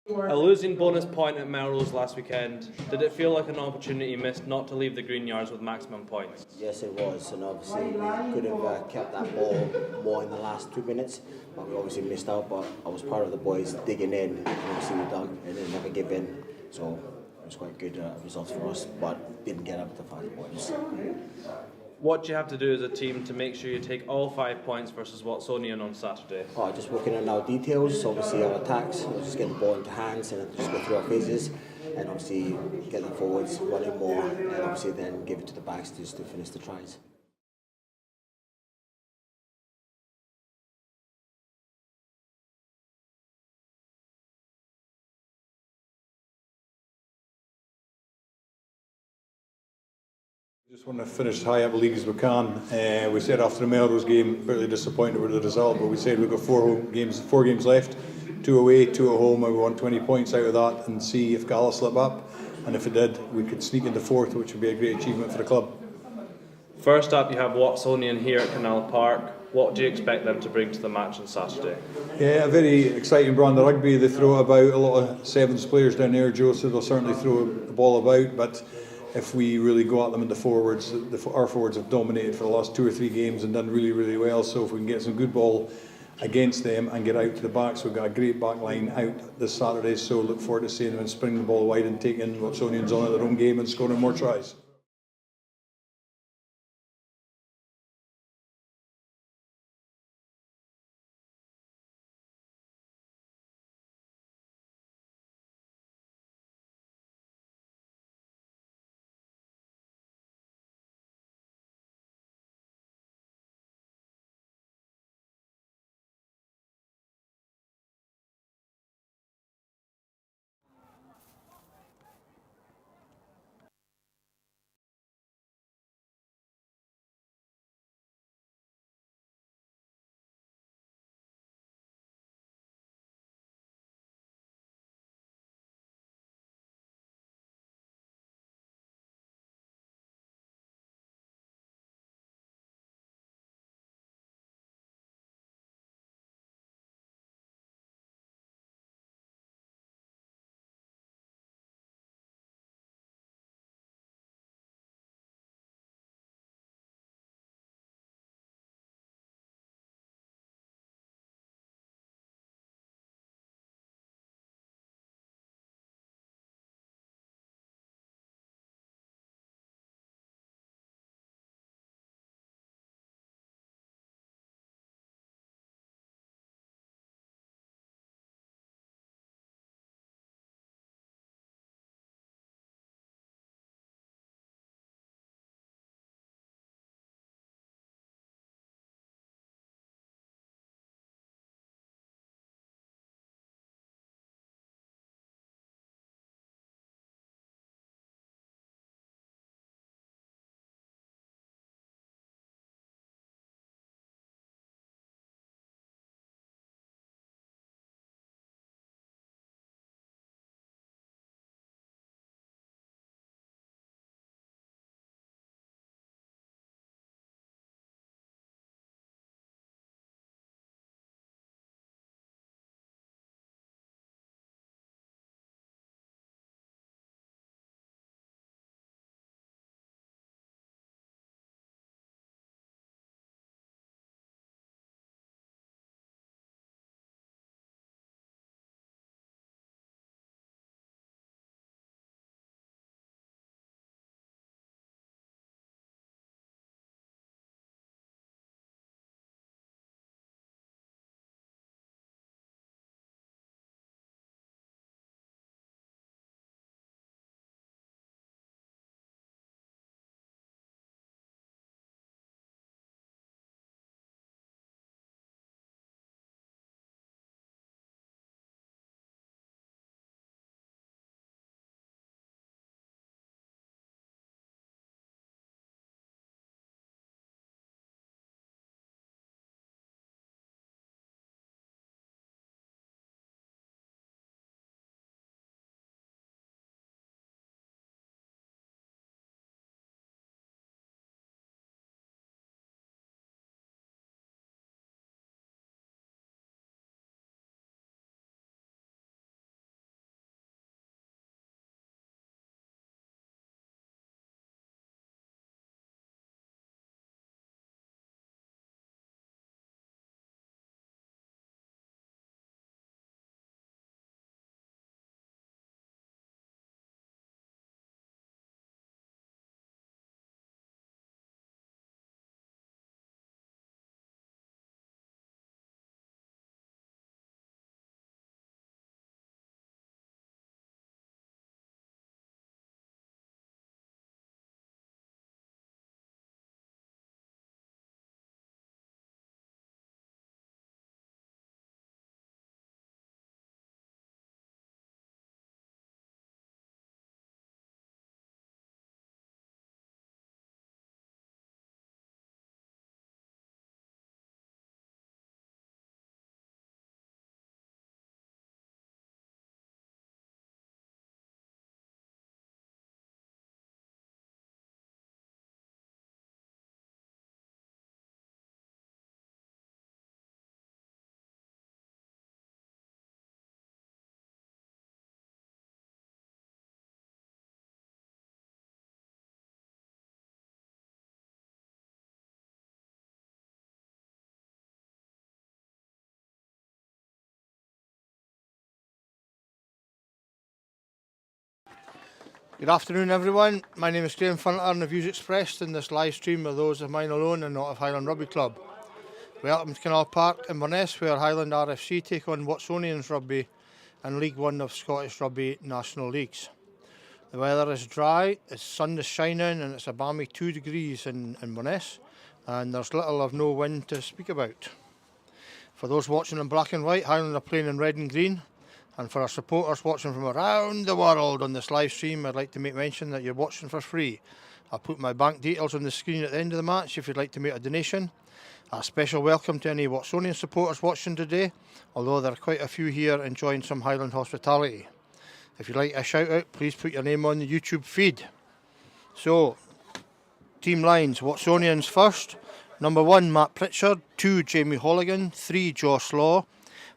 A losing bonus point at Melrose last weekend, did it feel like an opportunity missed not to leave the green yards with maximum points? Yes, it was, and obviously we could have kept that ball more in the last 2 minutes, but we obviously missed out. But I was part of the boys digging in, and obviously we dug and then never give in. So it was quite good results for us, but didn't get up to 5 points. What do you have to do as a team to make sure you take all 5 points versus Watsonian on Saturday? Just working on our details, obviously our attacks, just getting the ball into hands and just go through our phases, and obviously get the forwards running more, and obviously then give it to the backs just to finish the tries. Just want to finish as high up the league as we can. We said after the Melrose game, really disappointed with the result, but we said we've got four games left, 2 away, 2 at home, and we want 20 points out of that and see if Gala slip up. And if it did, we could sneak into 4th, which would be a great achievement for the club. First up, you have Watsonian here at Canal Park. What do you expect them to bring to the match on Saturday? Yeah, a very exciting brand of rugby. They throw about a lot of sevens players down there, Joe, so they'll certainly throw the ball about, but if we really go at them in the forwards, our forwards have dominated for the last 2 or 3 games and done really, really well. So if we can get some good ball against them and get out to the back, so we've got a great back line out this Saturday. So look forward to seeing them and spring the ball wide and taking Watsonians on at their own game and scoring more tries. Good afternoon, everyone. My name is Graham Funter, and the views expressed in this live stream are those of mine alone and not of Highland Rugby Club. Welcome to Canal Park in Inverness, where Highland RFC take on Watsonians Rugby and League One of Scottish Rugby National Leagues. The weather is dry, the sun is shining, and it's a balmy 2 degrees in Inverness, and there's little of no wind to speak about. For those watching in black and white, Highland are playing in red and green. And for our supporters watching from around the world on this live stream, I'd like to make mention that you're watching for free. I'll put my bank details on the screen at the end of the match if you'd like to make a donation. A special welcome to any Watsonian supporters watching today, although there are quite a few here enjoying some Highland hospitality. If you'd like a shout out, please put your name on the YouTube feed. So, team lines, Watsonians first. Number 1, Matt Pritchard. 2, Jamie Holligan. 3, Josh Law.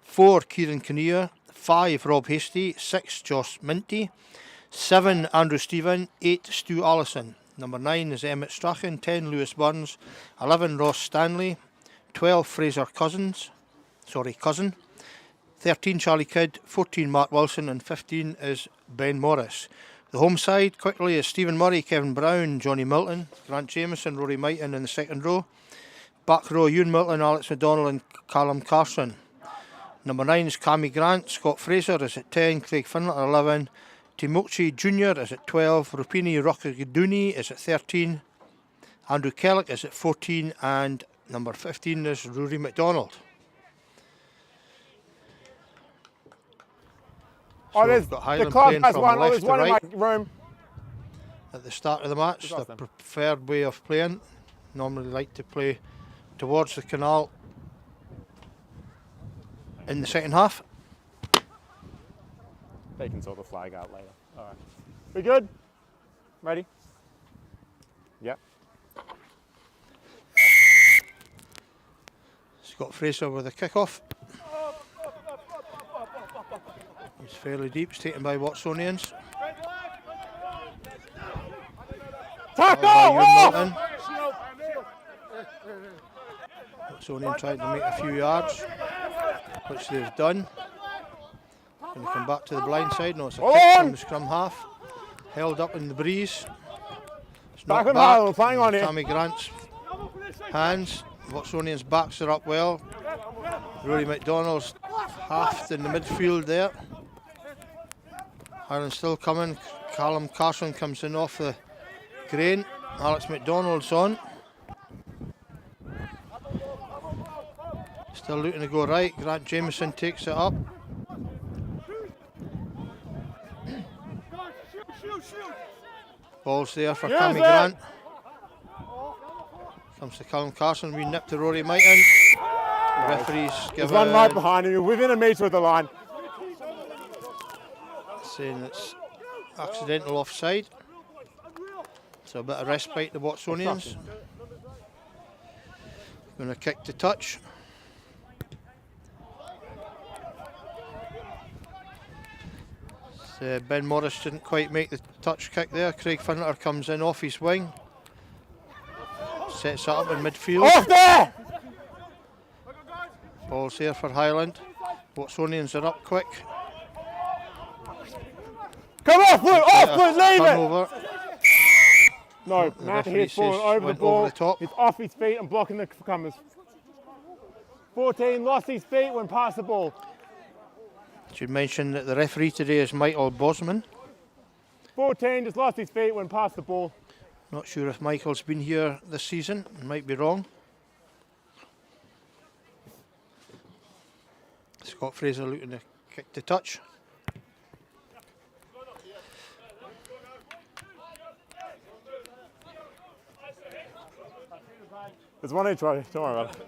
4, Kieran Kinnear. 5, Rob Hasty. 6, Josh Minty. 7, Andrew Stephen. 8, Stu Allison. Number 9 is Emmett Strachan. 10, Lewis Burns. 11, Ross Stanley. 12, Fraser Cousin. 13, Charlie Kidd. 14, Mark Wilson. And 15 is Ben Morris. The home side quickly is Stephen Murray, Kevin Brown, Johnny Milton, Grant Jamieson, Rory Mighton in the second row. Back row, Ewan Milton, Alex McDonald and Callum Carson. Number 9 is Cammy Grant. Scott Fraser is at 10. Craig Finlett at 11. Timochi Jr. is at 12. Rupini Rockagaduni is at 13. Andrew Kellick is at 14. And number 15 is Rory McDonald. So we've got Highland playing from left to right in my room. at the start of the match. The preferred way of playing. Normally like to play towards the canal in the second half. They can sort the flag out later. All right. We good? Ready? Yep. Scott Fraser with a kick-off. It's fairly deep. It's taken by Watsonians. Tackle! Watsonian tried to make a few yards, which they've done. Going to come back to the blind side. No, it's a kick from the scrum half. Held up in the breeze. It's not Back on back. Highland, flying on here. Tammy Grant's hands. Watsonians' backs are up well. Rory McDonald's halved in the midfield there. Highland still coming. Callum Carson comes in off the grain. Alex McDonald's on. Still looking to go right. Grant Jamieson takes it up. Ball's there for Cammy Grant. Comes to Callum Carson. We nip to Rory Mighton. The referee's There's given. one right behind him. You're within a metre of the line. Saying it's accidental offside. So a bit of respite to Watsonians. Going to kick to touch. Ben Morris didn't quite make the touch kick there. Craig Finlett comes in off his wing. Sets it up in midfield. Off there! Ball's here for Highland. Watsonians are up quick. Come off, Luke! Off, Luke! Leave it! Turnover. No, The Matt referee he's falling says over the went ball. over the top. He's off his feet and blocking the comers. 14 lost his feet when past the ball. Should mention that the referee today is Michael Bosman. 14 just lost his feet when past the ball. Not sure if Michael's been here this season. Might be wrong. Scott Fraser looking to kick to touch. There's one each way, don't worry about it.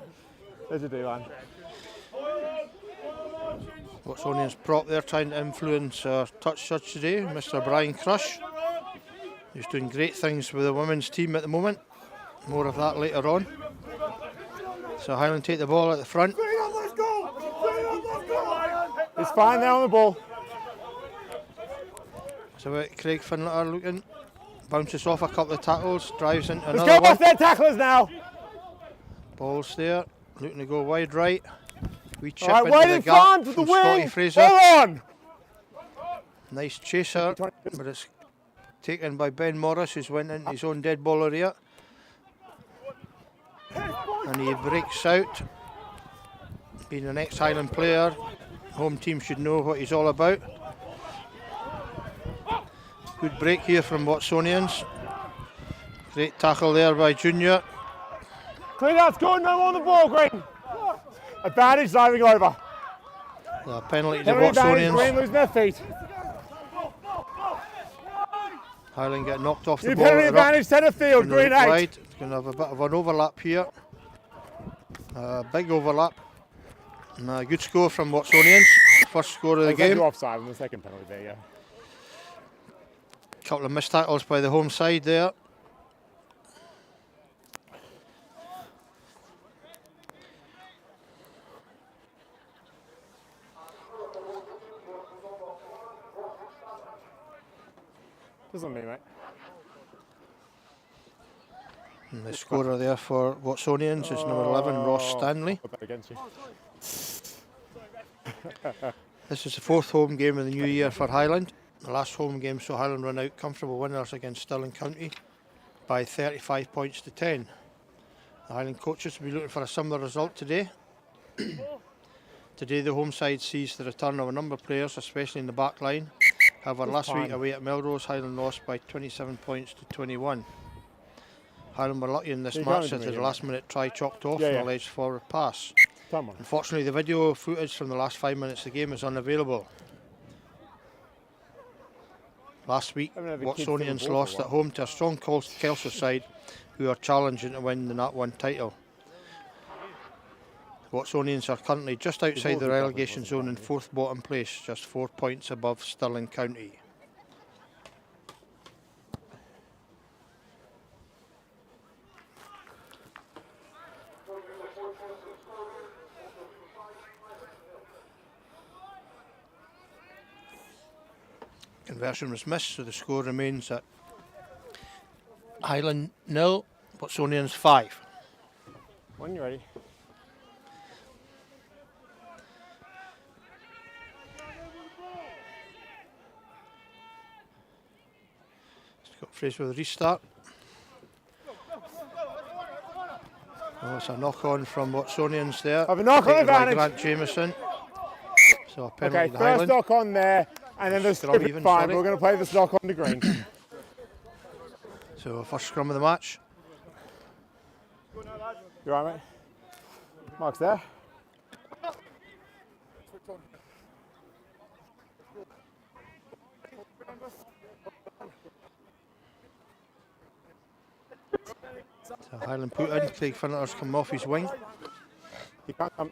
There's your D-line. Watsonians prop there trying to influence our touch judge today, Mr. Brian Crush. He's doing great things with the women's team at the moment. More of that later on. So Highland take the ball at the front. It's fine there on the ball. So Craig Finlett looking. Bounces off a couple of tackles, drives into Let's another go one. off their tacklers now. Ball's there, looking to go wide right. We chip All right, into wide the in gap front from with the Scotty wing. Fraser. Hold on. Nice chaser, but it's taken by Ben Morris, who's went into his own dead ball area. And he breaks out. Being an ex-Highland player, home team should know what he's all about. Good break here from Watsonians. Great tackle there by Junior. Clean out's good, no more on the ball, Green. Advantage diving over. A penalty to Penalty advantage, Green Watsonians. losing their feet. Highland get knocked off the New ball. penalty at the ruck. advantage, centre field, Gonna Green look 8. wide. It's going to have a bit of an overlap here. Big overlap. And a good score from Watsonians. First score of the They game. go offside in the second penalty there, yeah. Couple of missed tackles by the home side there. Doesn't mean, mate. And the scorer there for Watsonians is number 11, Ross Stanley. I'll bet against you. This is the fourth home game of the new year for Highland. The last home game saw Highland run out comfortable winners against Stirling County by 35 points to 10. The Highland coaches will be looking for a similar result today. Today the home side sees the return of a number of players, especially in the back line. However, last week away at Melrose, Highland lost by 27 points to 21. Highland were lucky in this match as the last minute try chopped off an alleged forward pass. Come on. Unfortunately, the video footage from the last 5 minutes of the game is unavailable. Last week, Watsonians lost at home to a strong Kelso side who are challenging to win the Nat 1 title. Watsonians are currently just outside the relegation zone in fourth bottom place, just 4 points above Stirling County. Conversion was missed, so the score remains at Highland 0, Watsonians 5. When you're ready. Scott Fraser with a restart. Oh, it's a knock on from Watsonians there. Have a knock on taken by advantage. Grant Jameson. So a penalty Okay, to first Highland. knock on there, and then the Scrum strip is even, fine. sorry. We're going to play this knock on to Green. So first scrum of the match. You alright, mate? Mark's there. So Highland put in, Craig Finner's come off his wing. He can't come.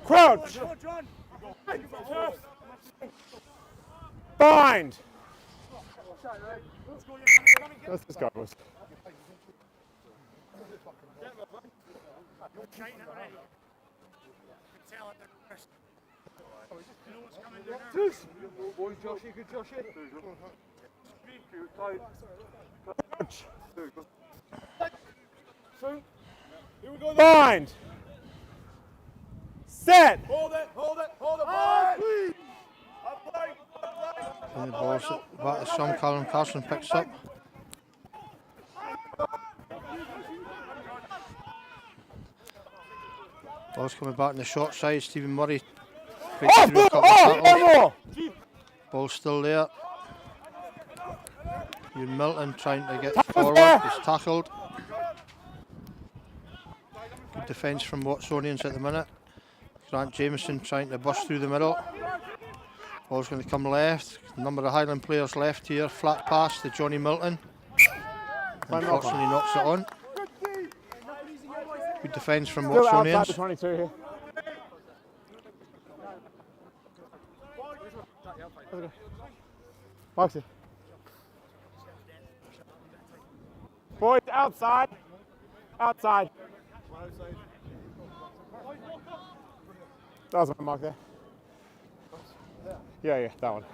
Crouch! Bind! Let's just go, boys. Bind! Set! And the ball's back to Sam Callum Carson picks up. Ball's coming back on the short side. Stephen Murray breaks through a couple of tackles. Ball's still there. Ewan Milton trying to get forward. He's tackled. Good defence from Watsonians at the minute. Grant Jameson trying to bust through the middle. Ball's going to come left. Number of Highland players left here. Flat pass to Johnny Milton. Unfortunately knocks it on. Good defence from Still outside the Watsonians. 22 here. Moxie. Boys, outside. Outside. That was my mark there. Yeah, that one.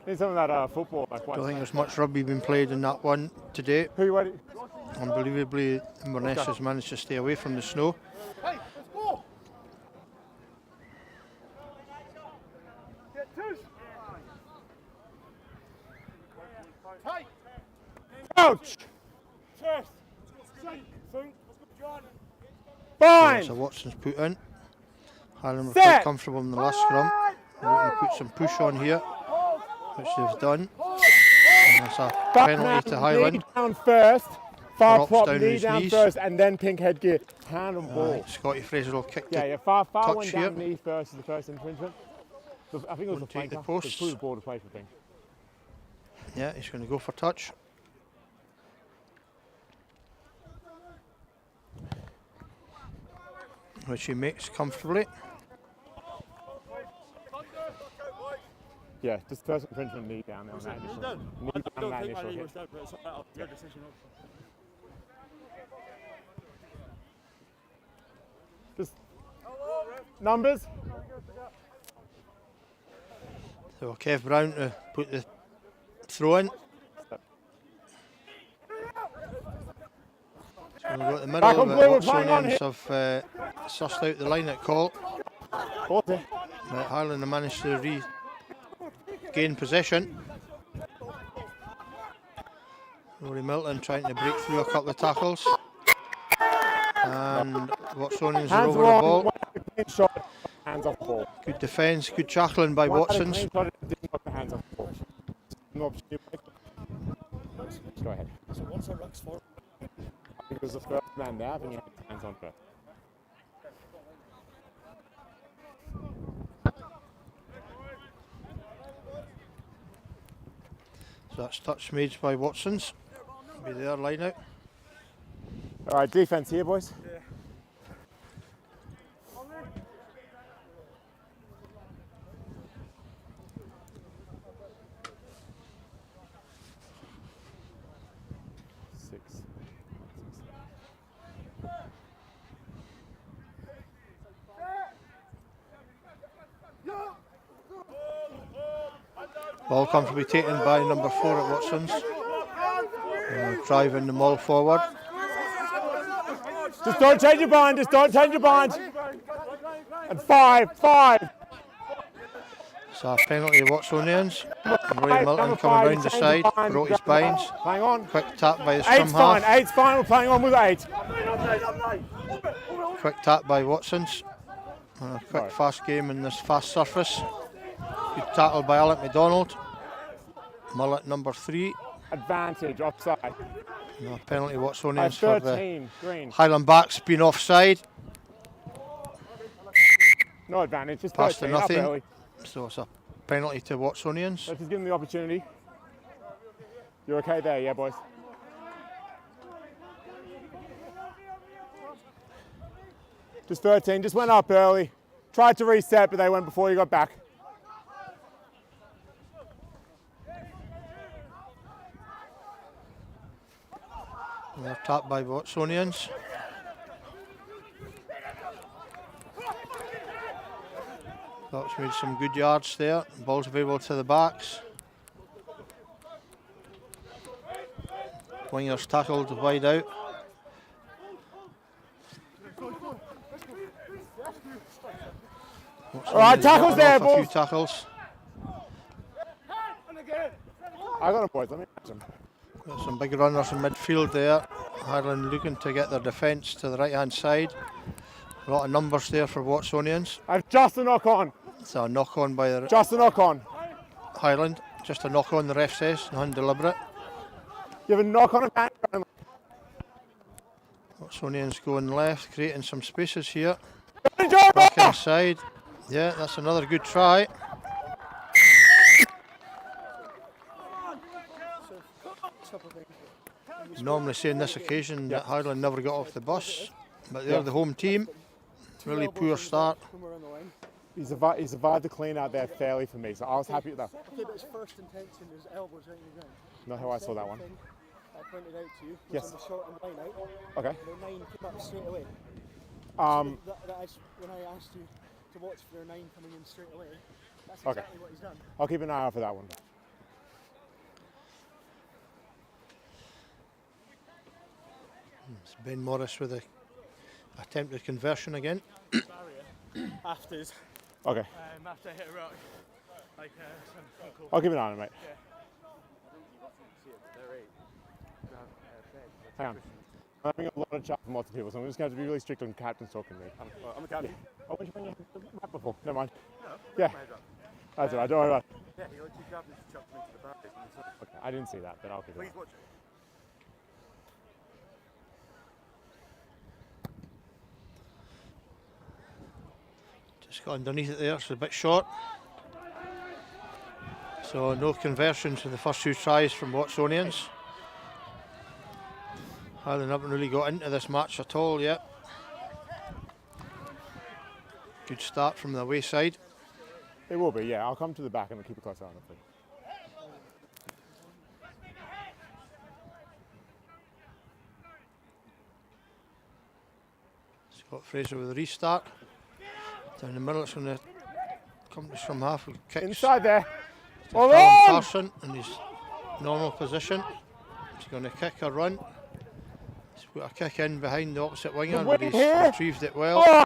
Need some of that football. Like Don't think there's much rugby being played in that one today. Who you waiting? Unbelievably, Inverness has managed to stay away from the snow. Crouch! Bind! So Watson's put in. Highland were Set. quite comfortable in the last scrum. They're looking to put some push on here, which they've done. And that's a penalty to Highland. Knee down first. Far Drops prop, down knee his down knees. first, and then pink headgear. Hand and ball. Scotty Fraser will kick Yeah, the yeah, far touch one here. down knee first is the first infringement. So I think it was Won't the take the flanker. posts. It's the ball to play for thing. Yeah, he's going to go for touch. Which he makes comfortably. Yeah, just first infringement, knee down on that initial. Knee down on that initial hit. Just numbers. So Kev Brown to put the throw in. So we've got the middle Back on of it. blue, we're playing on Watsonians have sussed out the line at call. 40. But Highland have managed to regain possession. Rory Milton trying to break through a couple of tackles. And Watsonians are Hands over the wrong. ball. One clean shot. Hands off the ball. Good defence, good tackling by Watsons. Clean shot, didn't put the hands off the ball. No opportunity. Go ahead. So what's our rucks for? I think it was the first man there. I think he had his hands on first. So that's touch made by Watsons. Be their line out. All right, defense here, boys. Six. Ball comfortably taken by number 4 at Watsons. Driving the ball forward. Just don't change your bind. Just don't change your bind. And 5. So a penalty of Watsonians. Roy Milton Number coming 5, round the change side, your bind. broke his binds. Hang on. Quick tap by the scrum 8's fine. half. 8's fine. We're playing on with 8. Quick tap by Watsons. And a quick Right. fast game in this fast surface. Good tackle by Alec McDonald. Mullet number 3. Advantage offside. No, penalty Watsonians for the 13. Green. Highland backs been offside. No advantage. Just Pass to 13. Up nothing. early. So it's a penalty to Watsonians. Let's just give them the opportunity. You're okay there, yeah, boys? Just 13. Just went up early. Tried to reset, but they went before you got back. They're tapped by Watsonians. That's made some good yards there. Ball's available to the backs. Wingers tackled wide out. All right, tackles there, A few boys. tackles. I got him, boys. Let me catch him. Got some big runners in midfield there. Highland looking to get their defence to the right hand side. A lot of numbers there for Watsonians. I've just a knock on. So a knock on by the Just a knock on. Highland. Just a knock on, the ref says, nothing deliberate. You have a knock on a man. Watsonians going left, creating some spaces here. Enjoy Back ball. inside. Yeah, that's another good try. Normally say on this occasion that Highland never got off the bus, but they're the home team. Really poor start. He survived the clean out there fairly for me, so I was happy with that. Okay, but his first intention is elbows right in the ground. Not how I saw that one. I pointed out to you was Yes. on the short and line out. Okay. Their 9 came up straight away. That is when I asked you to watch for their 9 coming in straight away. That's Okay. exactly what he's done. I'll keep an eye out for that one. It's Ben Morris with a attempted conversion again. Afters. Okay. After I hit a rock. Like I'll keep an eye on it, mate. Hang on. I'm having a lot of chat from lots of people, so I'm just going to have to be really strict on captains talking to me. I'm a captain. Oh, where'd you bring your map before? Never mind. Yeah. That's all right, don't worry about it. Yeah, you like two captains to chuck them into the barriers. Okay, I didn't see that, but I'll keep it. Please watch it. Just got underneath it there, it's a bit short. So no conversions in the first 2 tries from Watsonians. Highland haven't really got into this match at all yet. Good start from the away side. It will be, yeah. I'll come to the back and I'll keep a close eye on it. Scott Fraser with a restart. Down the middle, it's going to come to some half. Kicks Inside there. to Hold Callum on! Carson in his normal position. He's going to kick or run. He's put a kick in behind the opposite winger, but he's here. retrieved it well. Oh!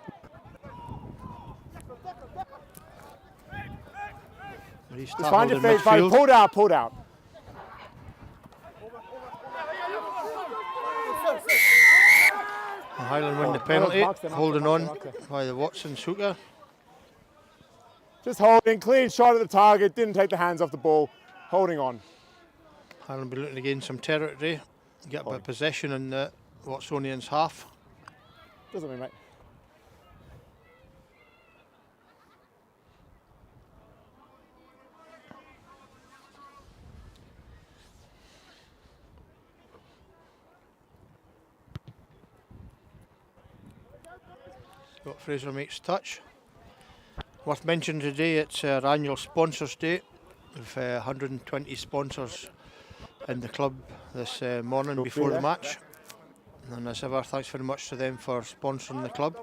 He's Just find your tackled in feet, buddy. midfield. Pulled out, pulled out. Highland win the penalty, holding on by the Watson's hooker. Just holding, clean shot at the target, didn't take the hands off the ball, holding on. Highland be looking to gain some territory, get a bit of possession in the Watsonians' half. Doesn't mean, mate. Scott Fraser makes touch. Worth mentioning today, it's our annual Sponsors Day. We've 120 sponsors in the club this morning before the match. And as ever, thanks very much to them for sponsoring the club.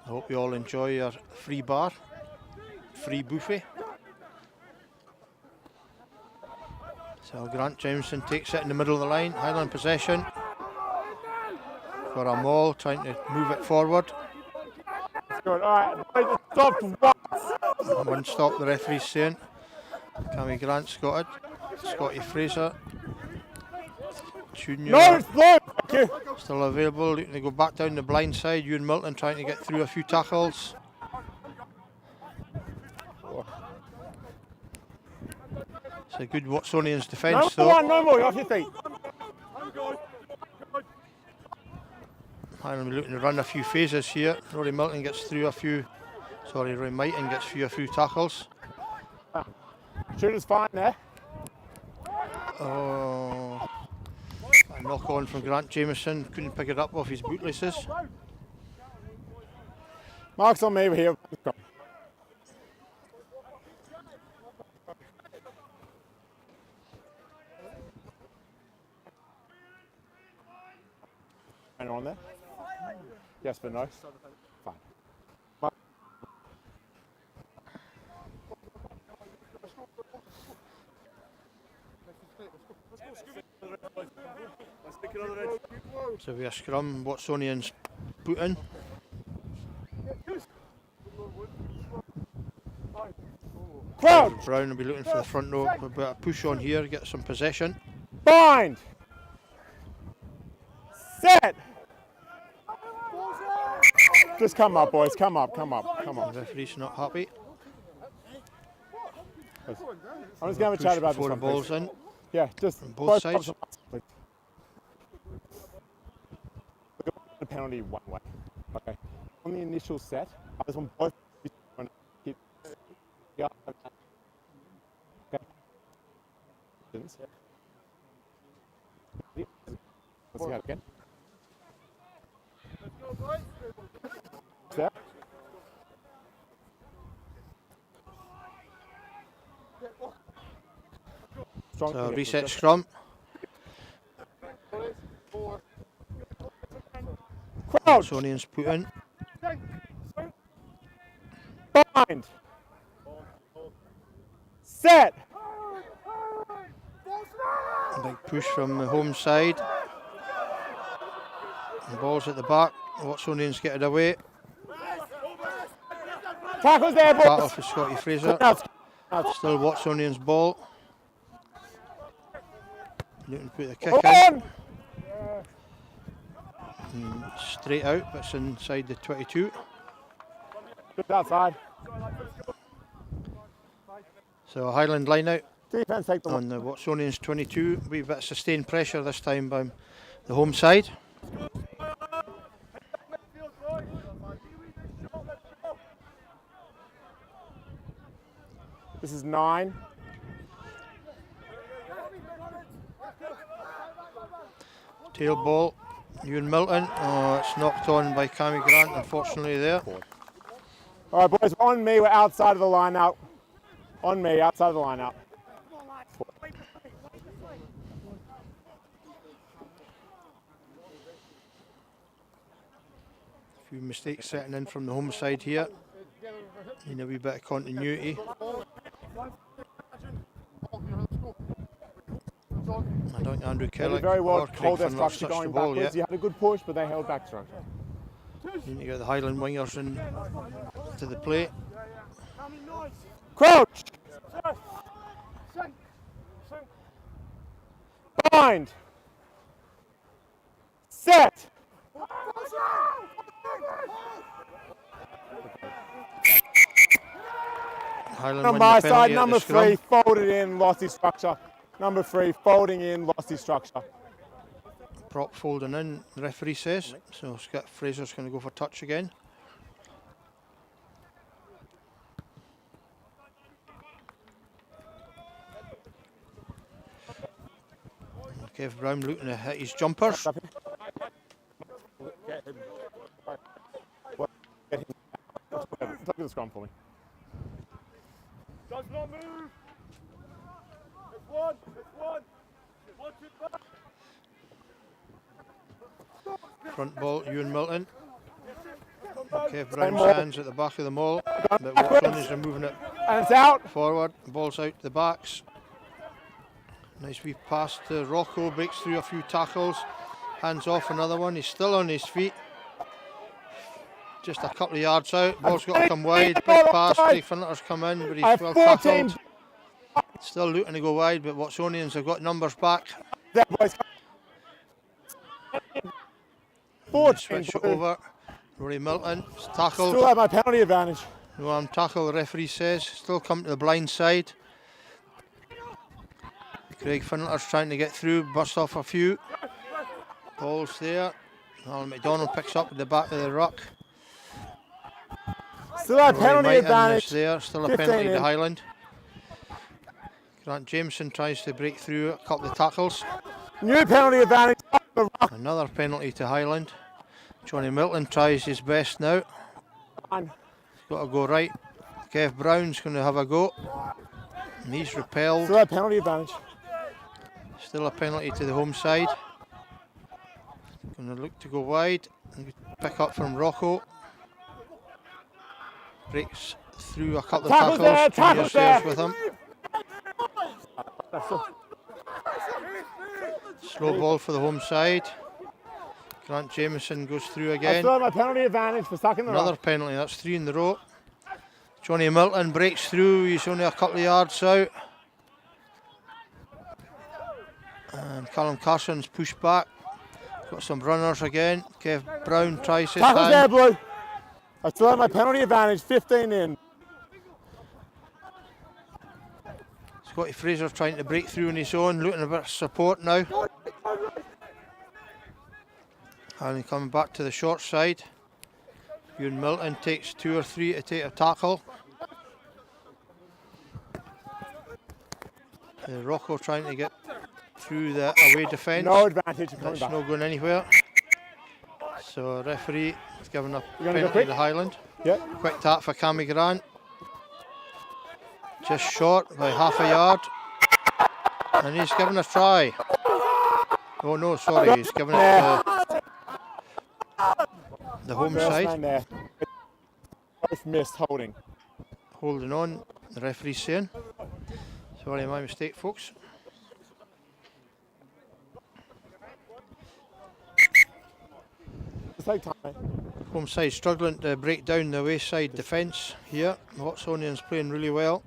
I hope you all enjoy your free bar, free buffet. So Grant Jameson takes it in the middle of the line, Highland possession. For a maul, trying to move it forward. Good, all right. Stop. One stop, the referee's saying. Cammy Grant's got it. Scotty Fraser. Junior No, it's blown. Thank you. still available. Looking to go back down the blind side. Ewan Milton trying to get through a few tackles. It's a good Watsonians defence No though. more, no more. You're off your feet. Highland looking to run a few phases here. Rory Milton gets through a few. Sorry, Roy Mighton gets through a few tackles. Shooter's fine there. Oh, a knock on from Grant Jameson. Couldn't pick it up off his bootlaces. Mark's on me over here. And on there? Yes, but no. Fine. So we have scrum, Watsonians put in. Crouch! Brown will be looking for the front row. A bit of push on here, get some possession. Bind! Set! Just come up, boys. Come up, come up, come The up. referee's not happy. I'm just going to have a chat about this Before the one, ball's please. in. Yeah, just On both sides. options, please. The penalty one way. Okay. On the initial set, I just want both. Yeah. Okay. Let's see how again. Set. Strong. So reset scrum. Crouch. Watsonians put in. Bind. Set. A big push from the home side. The ball's at the back. Watsonians get it away. Tackles there, Battle boys. for Scotty Fraser. Crouch. Still Watsonians ball. Looking to put the kick On! in. Straight out, but it's inside the 22. Just outside. So Highland line out Defense take the on the Watsonians 22. Wee bit of sustained pressure this time by the home side. This is 9. Tail ball. Ewan Milton. Oh, it's knocked on by Cammy Grant, unfortunately there. All right, boys, on me. We're outside of the line out. On me, outside of the line out. A few mistakes setting in from the home side here. Need a wee bit of continuity. I don't think Andrew They Kelly did very well or to Craig hold their Finlay structure touched the going ball backwards. yet. You had a good push, but they held back structure. Need to get the Highland wingers in to the plate. Crouch! Bind! Set! Highland On win my the side, penalty at number the scrum. 3, folded in, lost his structure. Number 3, folding in, lost his structure. Prop folding in, the referee says. So Scott Fraser's going to go for touch again. Kev Brown looking to hit his jumpers. Take the scrum for me. Does not move. It's one. Watch it back. Front ball, Ewan Milton. Kev Brown's ball. hands at the back of the maul. But Watsonians are moving it And it's out. forward. Ball's out the backs. Nice wee pass to Rocco. Breaks through a few tackles. Hands off another one. He's still on his feet. Just a couple of yards out. Ball's got to come wide. Big pass. Craig Finlay's come in, but he's well 14. tackled. Still looking to go wide, but Watsonians have got numbers back. There, boys. 14. Switch it over. Rory Milton. It's tackled. Still have my penalty advantage. No arm tackle, the referee says. Still come to the blind side. Craig Finlay's trying to get through, bust off a few. Ball's there. Alan McDonald picks up at the back of the ruck. Still have Rory penalty Mighton advantage. is there. Still a 15 penalty to in. Highland. Grant Jameson tries to break through a couple of tackles. New penalty advantage. Another penalty to Highland. Johnny Milton tries his best now. On. Got to go right. Kev Brown's going to have a go. And he's repelled. Still have penalty advantage. Still a penalty to the home side. Going to look to go wide. Pick up from Rocco. Breaks through a couple of Tackles there, tackles. tackles Shares there. with him. Slow ball for the home side. Grant Jameson goes through I again. still have my penalty advantage for stuck in the Another ruck. penalty, that's 3 in the row. Johnny Milton breaks through, he's only a couple of yards out. And Callum Carson's pushed back. Got some runners again. Kev Brown tries his Tackles there, hand. Blue. I still have my penalty advantage. 15 in. Scotty Fraser trying to break through on his own, looking a bit of support now. And coming back to the short side. Ewan Milton takes 2 or 3 to take a tackle. Rocco trying to get through the away defence. No advantage. I'm coming That's back. not going anywhere. So referee is giving a You're gonna penalty go quick? to Highland. Yep. Quick tap for Cammy Grant. Just short by half a yard. And he's given a try. Oh no, sorry, he's given it to the home First side. man there. Both missed holding. Holding on, the referee's saying. Sorry, my mistake, folks. Just take time, mate. Home side struggling to break down the away side defence here. Watsonian's playing really well.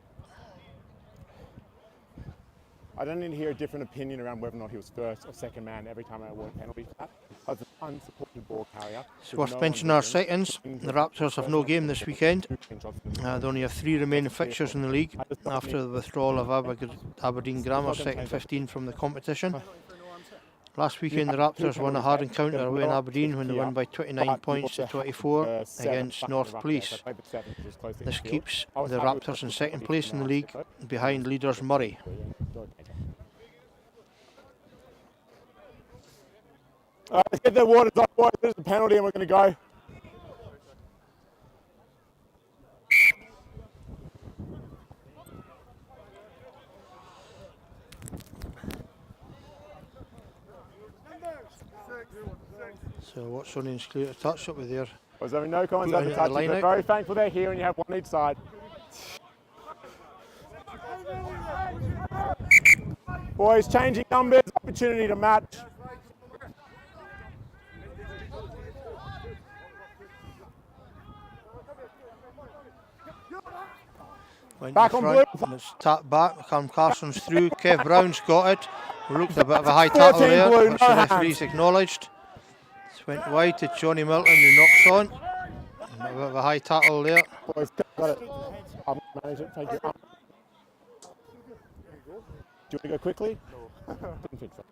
I don't need to hear a different opinion around whether or not he was first or second man every time I award a penalty for that. I was an unsupported ball carrier. It's worth mentioning our seconds. The Raptors have no game this weekend. They only have 3 remaining fixtures in the league after the withdrawal of Aberdeen Grammar's second 15 from the competition. Last weekend the Raptors won a hard encounter away in Aberdeen when they won by 29 points to 24 against North Police. This keeps the Raptors in second place in the league behind leaders Murray. Alright, let's get the waters off, boys. There's a penalty and we're going to go. So Watsonian's clear to touch up with their... Was there no comments on the touch? We're very thankful they're here and you have one each side. Boys, changing numbers, opportunity to match. Went Back in on front, blue. and it's tapped back. Callum Carson's through. Kev Brown's got it. Looked a bit of a high tackle there, blue, which no the hands. referee's acknowledged. This went wide to Johnny Milton, who knocks on. A bit of a high tackle there. Boys, got it. I'll manage it, thank you. Do you want to go quickly? No. Didn't think so.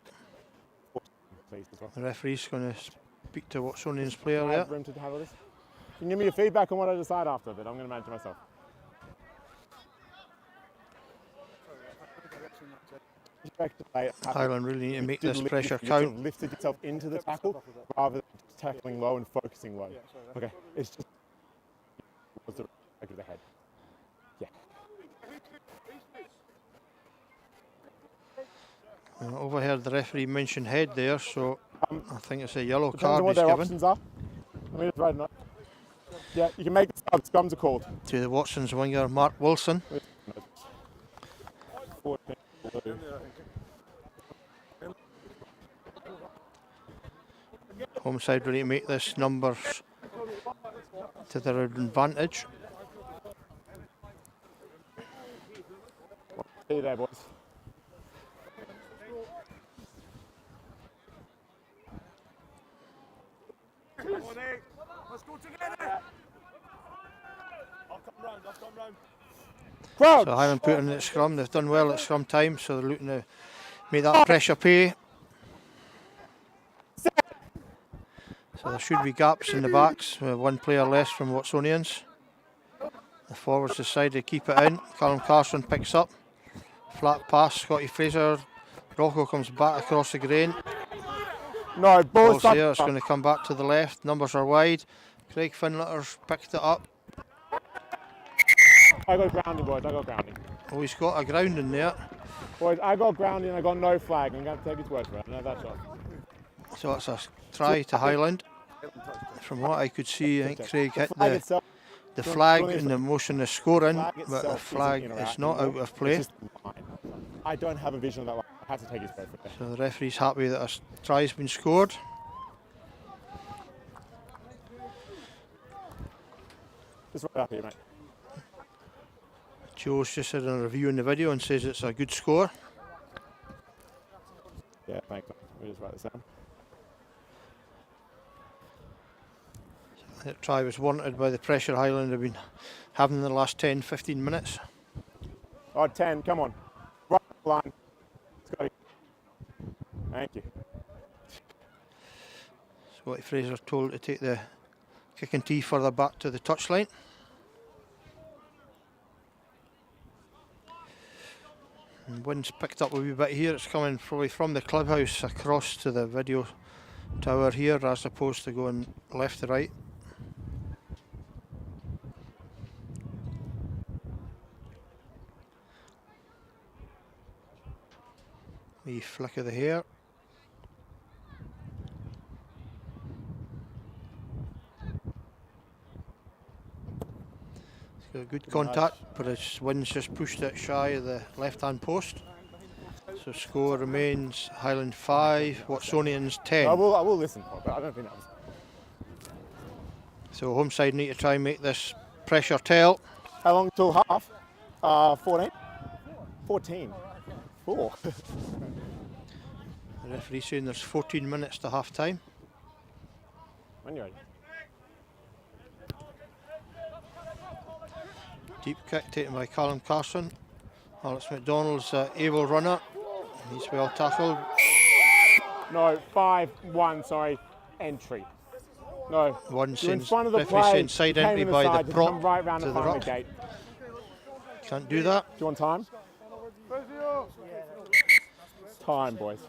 Please, as well. The referee's going to speak to Watsonian's player I there. have room to handle this. You can give me your feedback on what I decide after, but I'm going to manage it myself. Highland really need to make this Did pressure you sort of count. lifted yourself into the tackle rather than just tackling low and focusing low. Okay, it's just was the back of the head. Yeah. I overheard the referee mention head there, so I think it's a yellow Depends on card what he's their given options are. Let me just write it up. Yeah, you can make the subs. Scrums are called. to the Watsons winger Mark Wilson. 14 blue. Home side really to make this numbers to their advantage. See you there, boys. Let's go together. I'll come round. Crowd! So Highland put in at scrum. They've done well at scrum time, so they're looking to make that pressure pay. So there should be gaps in the backs with one player less from Watsonians. The forwards decide to keep it in. Callum Carson picks up. Flat pass, Scotty Fraser. Rocco comes back across the grain. No, Ball's balls there, it's going to come back to the left. Numbers are wide. Craig Finletter's picked it up. I got grounding, boys. I got grounding. Oh, he's got a ground in there. Boys, I got grounding. I got no flag. I'm going to take his word for it. No, that's all. So it's a try to Highland. From what I could see, I think Craig hit Flag itself, the flag in the motion of scoring, but the flag is not out of play. it's just mine. I don't have a vision of that line. I have to take his word for it. So the referee's happy that a try's been scored. Just right up here, mate. Joe's just had a review in the video and says it's a good score. Yeah, thanks. Let me just write this down. That try was warranted by the pressure Highland have been having in the last 10-15 minutes. Oh, 10, come on. Right line. Scotty. Thank you. Scotty Fraser told to take the kick and tee further back to the touchline. And wind's picked up a wee bit here. It's coming probably from the clubhouse across to the video tower here as opposed to going left to right. Wee flick of the hair. It's got good contact, but its wind's just pushed it shy of the left-hand post. So score remains Highland 5, Watsonians 10. I will listen, but I don't think that was. So home side need to try and make this pressure tell. How long till half? 14? 14. 4. The referee saying there's 14 minutes to half time. When you're ready. Deep kick taken by Callum Carson. Alex McDonald's able runner. He's well tackled. No, 5-1, sorry, entry. No, One you're in saying, front of the referee play, saying side you came entry in the by side the to come prop right round to and the find ruck. the gate. Can't do that. Do you want time? Time, boys.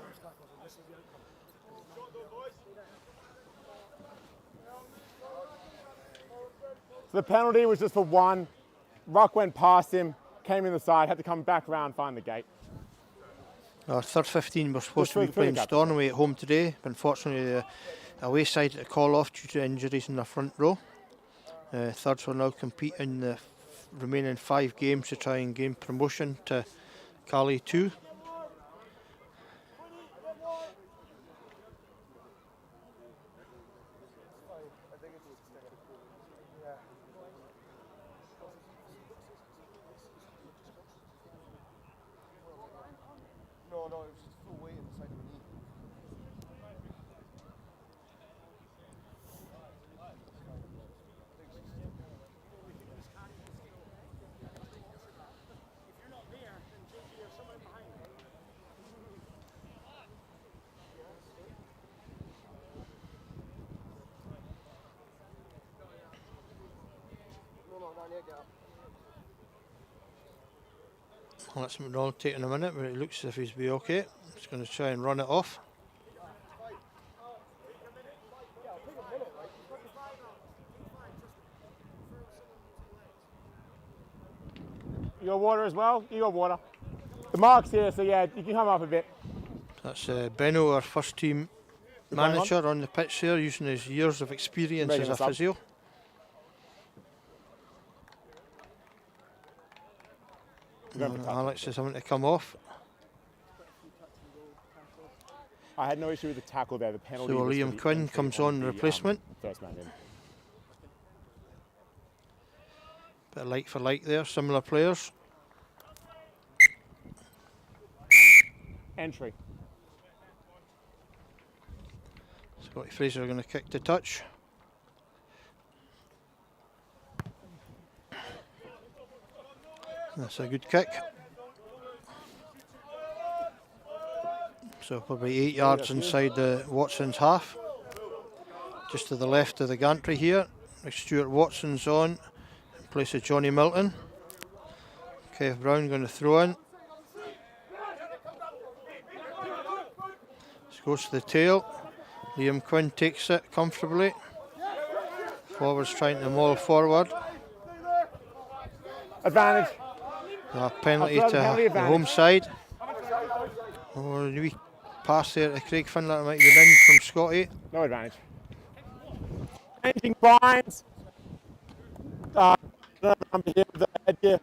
So the penalty was just for 1. Ruck went past him, came in the side, had to come back round, find the gate. Our third 15 were supposed Just to be for the playing gap. Stornoway at home today, but unfortunately the away side had to call off due to injuries in the front row. Thirds will now compete in the remaining 5 games to try and gain promotion to Cali 2. No, it was just full weight in the side of the knee. Alex McDonald taking a minute, but it looks as if he's be okay. He's going to try and run it off. You got water as well? You got water. The mark's here, so yeah, you can come up a bit. That's Benno, our first team manager on the pitch here, using his years of experience Ready as to a sub. physio. Alex is having to come off. I had no issue with the tackle there. The penalty. So was for Liam the Quinn entry comes on on the, replacement. First man in. Bit of like for like there, similar players. Entry. Scotty Fraser are going to kick to touch. That's a good kick. So probably 8 yards inside the Watson's half. Just to the left of the gantry here. Stuart Watson's on in place of Johnny Milton. Kev Brown going to throw in. This goes to the tail. Liam Quinn takes it comfortably. Forwards trying to maul forward. Advantage. A penalty I'll to throw the penalty the home side. Oh, a wee pass there to Craig Finler, might be in from Scotty. No advantage. Changing binds. Number here, the head here.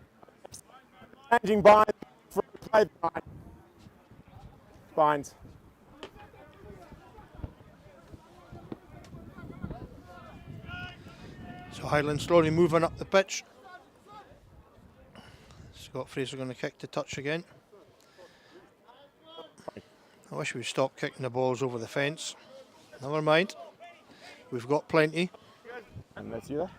Changing binds for play bind. Binds. So Highland slowly moving up the pitch. Scott Fraser going to kick to touch again. I wish we'd stop kicking the balls over the fence. Never mind. We've got plenty. And that's you there.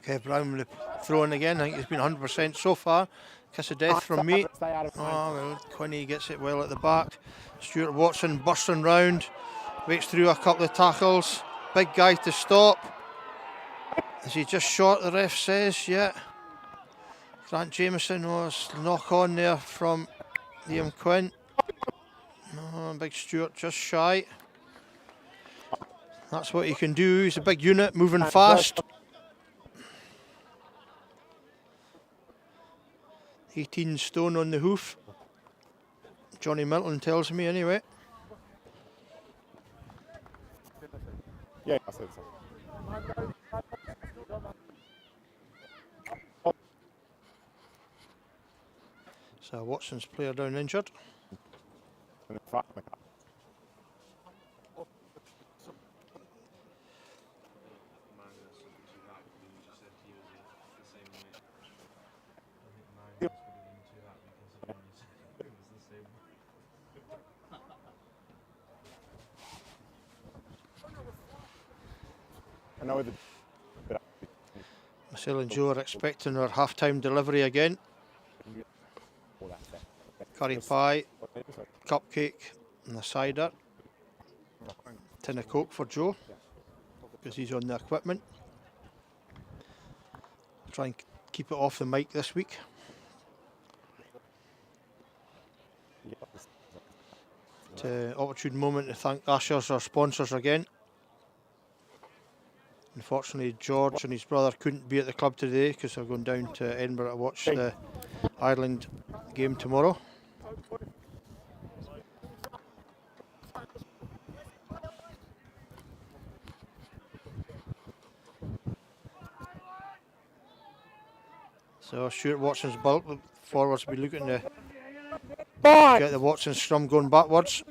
Kev Brown with the throw in again. I think he's been 100% so far. Kiss of death from me. Stay out of Oh, well, Quinny gets it well at the back. Stuart Watson bursting round. Breaks through a couple of tackles. Big guy to stop. Is he just short, the ref says? Yeah. Grant Jameson was knock on there from Liam Quinn. Oh, Big Stuart just shy. That's what he can do. He's a big unit, moving fast. 18 stone on the hoof. Johnny Milton tells me anyway. Yeah, I said so. So Watson's player down injured. And then front of the car. I know the. Marcel and Joe are expecting our half-time delivery again. Curry pie, cupcake and a cider. Tin of Coke for Joe, because he's on the equipment. Try and keep it off the mic this week. It's an opportune moment to thank Ashers, our sponsors, again. Unfortunately, George and his brother couldn't be at the club today because they're going down to Edinburgh to watch the Highland game tomorrow. So Stuart Watson's bulk forwards will be looking to get the Watson scrum going backwards.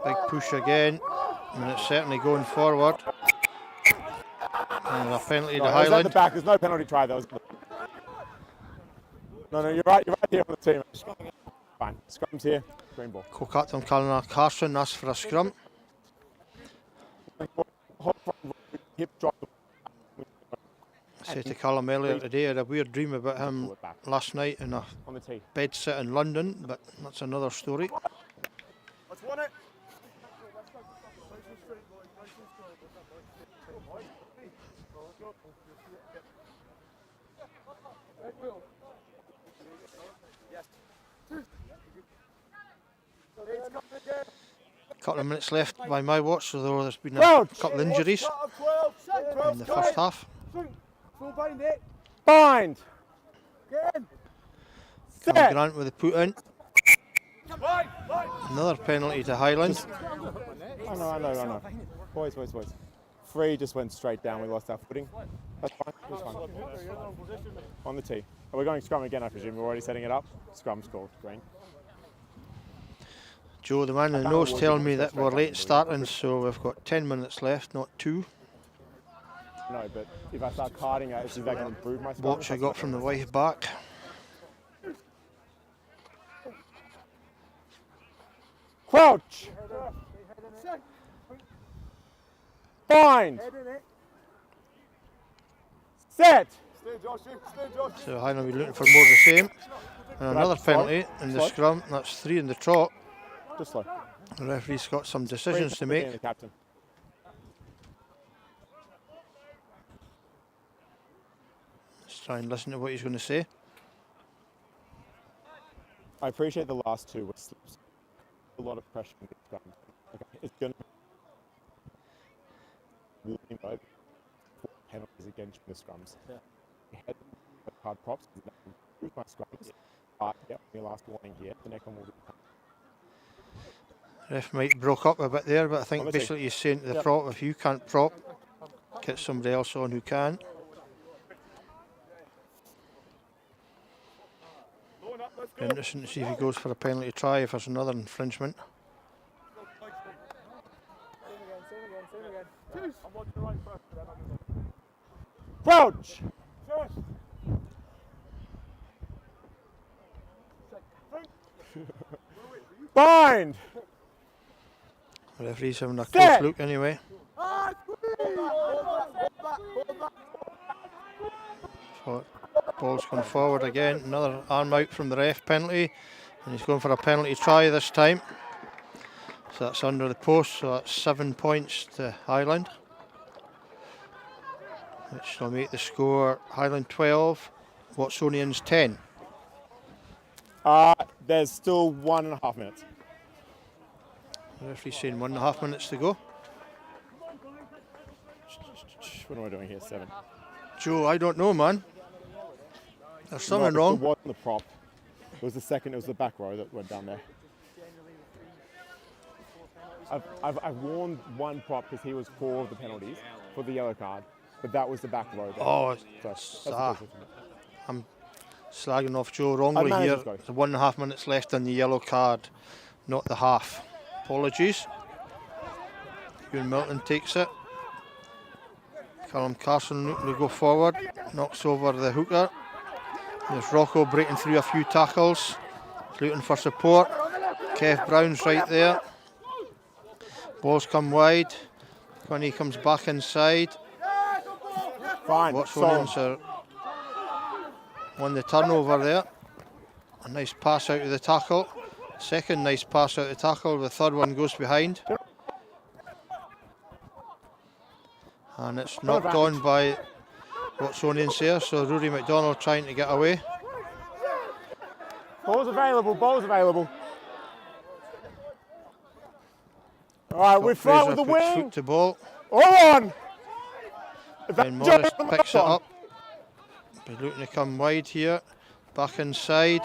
Big push again, and it's certainly going forward. And a penalty to Highland. At the back. There's no penalty try though. No, you're right. You're right here on the team. Fine. Scrum's here. Green ball. Co-captain Colin Carson asked for a scrum. Hip drop. I said to Callum earlier today, I had a weird dream about him last night in a bed sit in London, but that's another story. Let's win it. Couple of minutes left by my watch, although there's been a couple of injuries in the first half. Bind! Cam Grant with the put in. Another penalty to Highland. I know. Boys. Free just went straight down. We lost our footing. That's fine. On the tee. Are we going scrum again, I presume? We're already setting it up? Scrum's called. Green. Joe, the man in the nose, telling me that we're late starting, so we've got 10 minutes left, not 2. No, but if I start carding it, is that going to improve my scrum? Watch I got from the wife back. Crouch! Bind! Set! So Highland will be looking for more of the same. And another penalty in the scrum. That's 3 in the trot. Just slow. The referee's got some decisions to make. Let's try and listen to what he's going to say. I appreciate the last 2 were slips. A lot of pressure on the scrum. Okay, it's going to be penalties against the scrums. Head hard props. Improve my scrums. The last warning here. The next one will be. Ref might broke up a bit there, but I think basically he's saying to the prop, if you can't prop, get somebody else on who can. Interesting to see if he goes for a penalty try if there's another infringement. Crouch! Bind! The referee's having a close look anyway. So, ball's going forward again. Another arm out from the ref, penalty. And he's going for a penalty try this time. So that's under the post, so that's 7 points to Highland. Which will make the score Highland 12, Watsonians 10. There's still 1.5 minutes. The referee's saying 1.5 minutes to go. What am I doing here? 7. Joe, I don't know, man. There's something wrong. It wasn't the prop. It was the second. It was the back row that went down there. I've warned one prop because he was 4 of the penalties for the yellow card, but that was the back row. Oh, I'm slagging off Joe wrongly here. There's 1.5 minutes left on the yellow card, not the half. Apologies. Ewan Milton takes it. Callum Carson looking to go forward, knocks over the hooker. There's Rocco breaking through a few tackles, looking for support. Kev Brown's right there. Balls come wide. When he comes back inside. Fine. Watsonians are won the turnover there. A nice pass out of the tackle. Second nice pass out of the tackle. The third one goes behind. And it's knocked on by Watsonians there. So Rory McDonald trying to get away. Ball's available, ball's available. All right, we fight with the wing. Foot to ball. All on! Ben Morris picks it up. He's looking to come wide here. Back inside.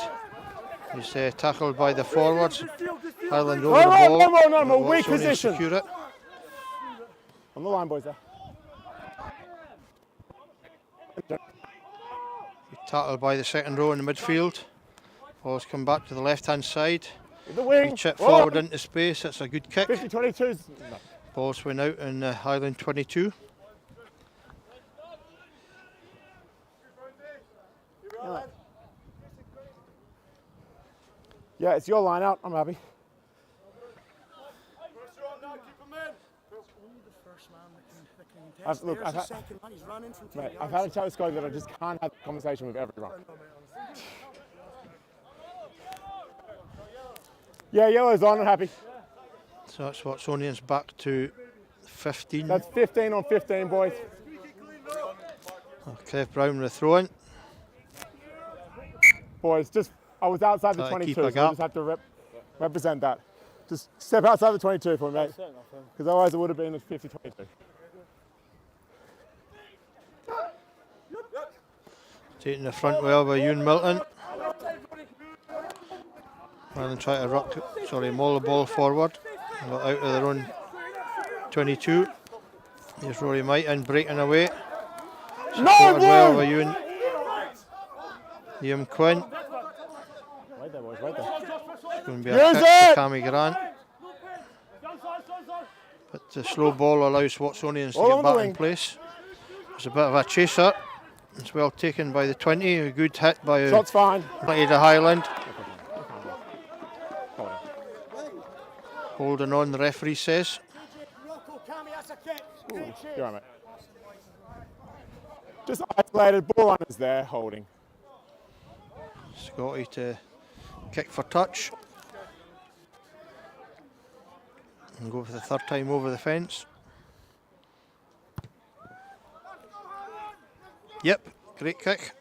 He's tackled by the forwards. Highland over the ball. No, weak position. Secure it. On the line, boys there. Tackled by the second row in the midfield. Ball's come back to the left-hand side. The wing. Chip forward into space. That's a good kick. 50-22. No. Ball's went out in Highland 22. Right. Yeah, it's your line out. I'm happy. I've had a chat with Scotty that I just can't have a conversation with everyone. Yeah, yellow's on. I'm happy. So that's Watsonians back to 15. That's 15 on 15, boys. Kev Brown with a throw-in. Boys, I was outside the 22, so I just have to represent that. Just step outside the 22 for me, mate. Because otherwise it would have been 50-22. Taking the front well by Ewan Milton. Rather than try to maul the ball forward. Got out of their own 22. Here's Rory Mighton breaking away. Supported well by Ewan. Liam Quinn. Right there, boys, right there. It's going to be a kick to Cammy Grant. But the slow ball allows Watsonians to get back in place. It's a bit of a chaser. It's well taken by the 20. A good hit by Shots fine. The Highland. Holding on, the referee says. You're right, mate. Just isolated, ball runners there, holding. Scotty to kick for touch. And go for the third time over the fence. Yep, great kick.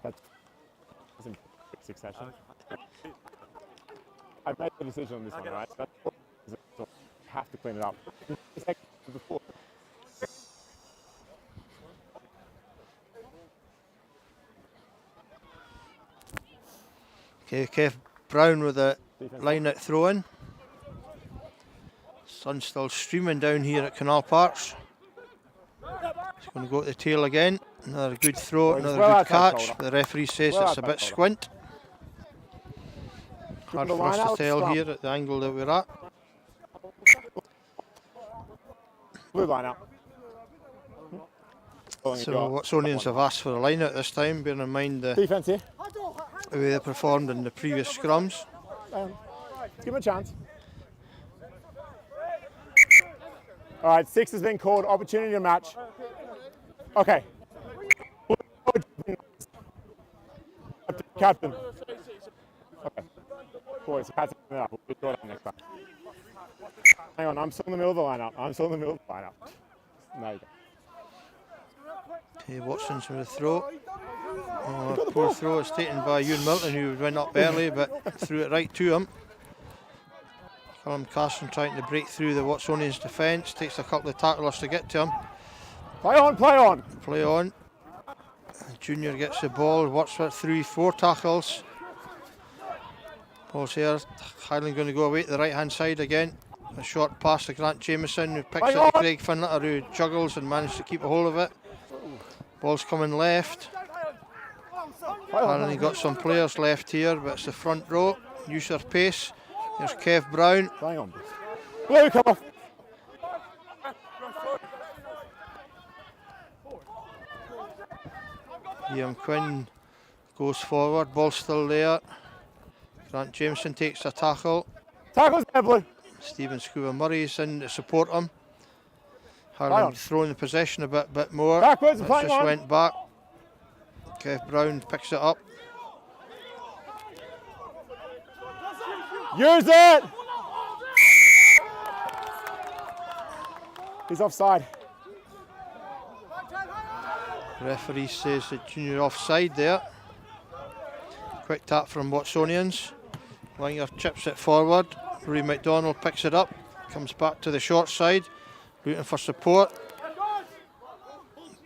That's in quick succession. I've made the decision on this one, right? So have to clean it up. Okay, Kev Brown with a line out throw in. Sun's still streaming down here at Canal Park. He's going to go to the tail again. Another good throw, another good catch. The referee says it's a bit squint. Hard for us to tell here at the angle that we're at. Blue line out. So Watsonians have asked for a line out this time, bearing in mind the defense here. way they performed in the previous scrums. Give him a chance. All right, 6 has been called. Opportunity to match. Okay. Captain. Okay. Boys, pass it up. We'll draw it next time. Hang on, I'm still in the middle of the lineup. No, you go. Okay, Watson's with a throw. Poor throw is taken by Ewan Milton, who went up early but threw it right to him. Callum Carson trying to break through the Watsonians defence. Takes a couple of tacklers to get to him. Play on, play on. Play on. Junior gets the ball, works for 3-4 tackles. Ball's here. Highland going to go away to the right hand side again. A short pass to Grant Jameson, who picks it to Craig Finletter, who juggles and manages to keep a hold of it. Ball's coming left. Apparently got some players left here, but it's the front row. Use their pace. There's Kev Brown. Hang on. Blue, come off. Liam Quinn goes forward. Ball still there. Grant Jameson takes a tackle. Tackles there, Blue. Stephen Scuba Murray's in to support him. Right Highland on. throwing the possession a bit more. Backwards and That's playing just on. went back. Kev Brown picks it up. Use it! He's offside. Referee says that junior offside there. Quick tap from Watsonians. Winger chips it forward. Rory McDonald picks it up. Comes back to the short side. Looking for support.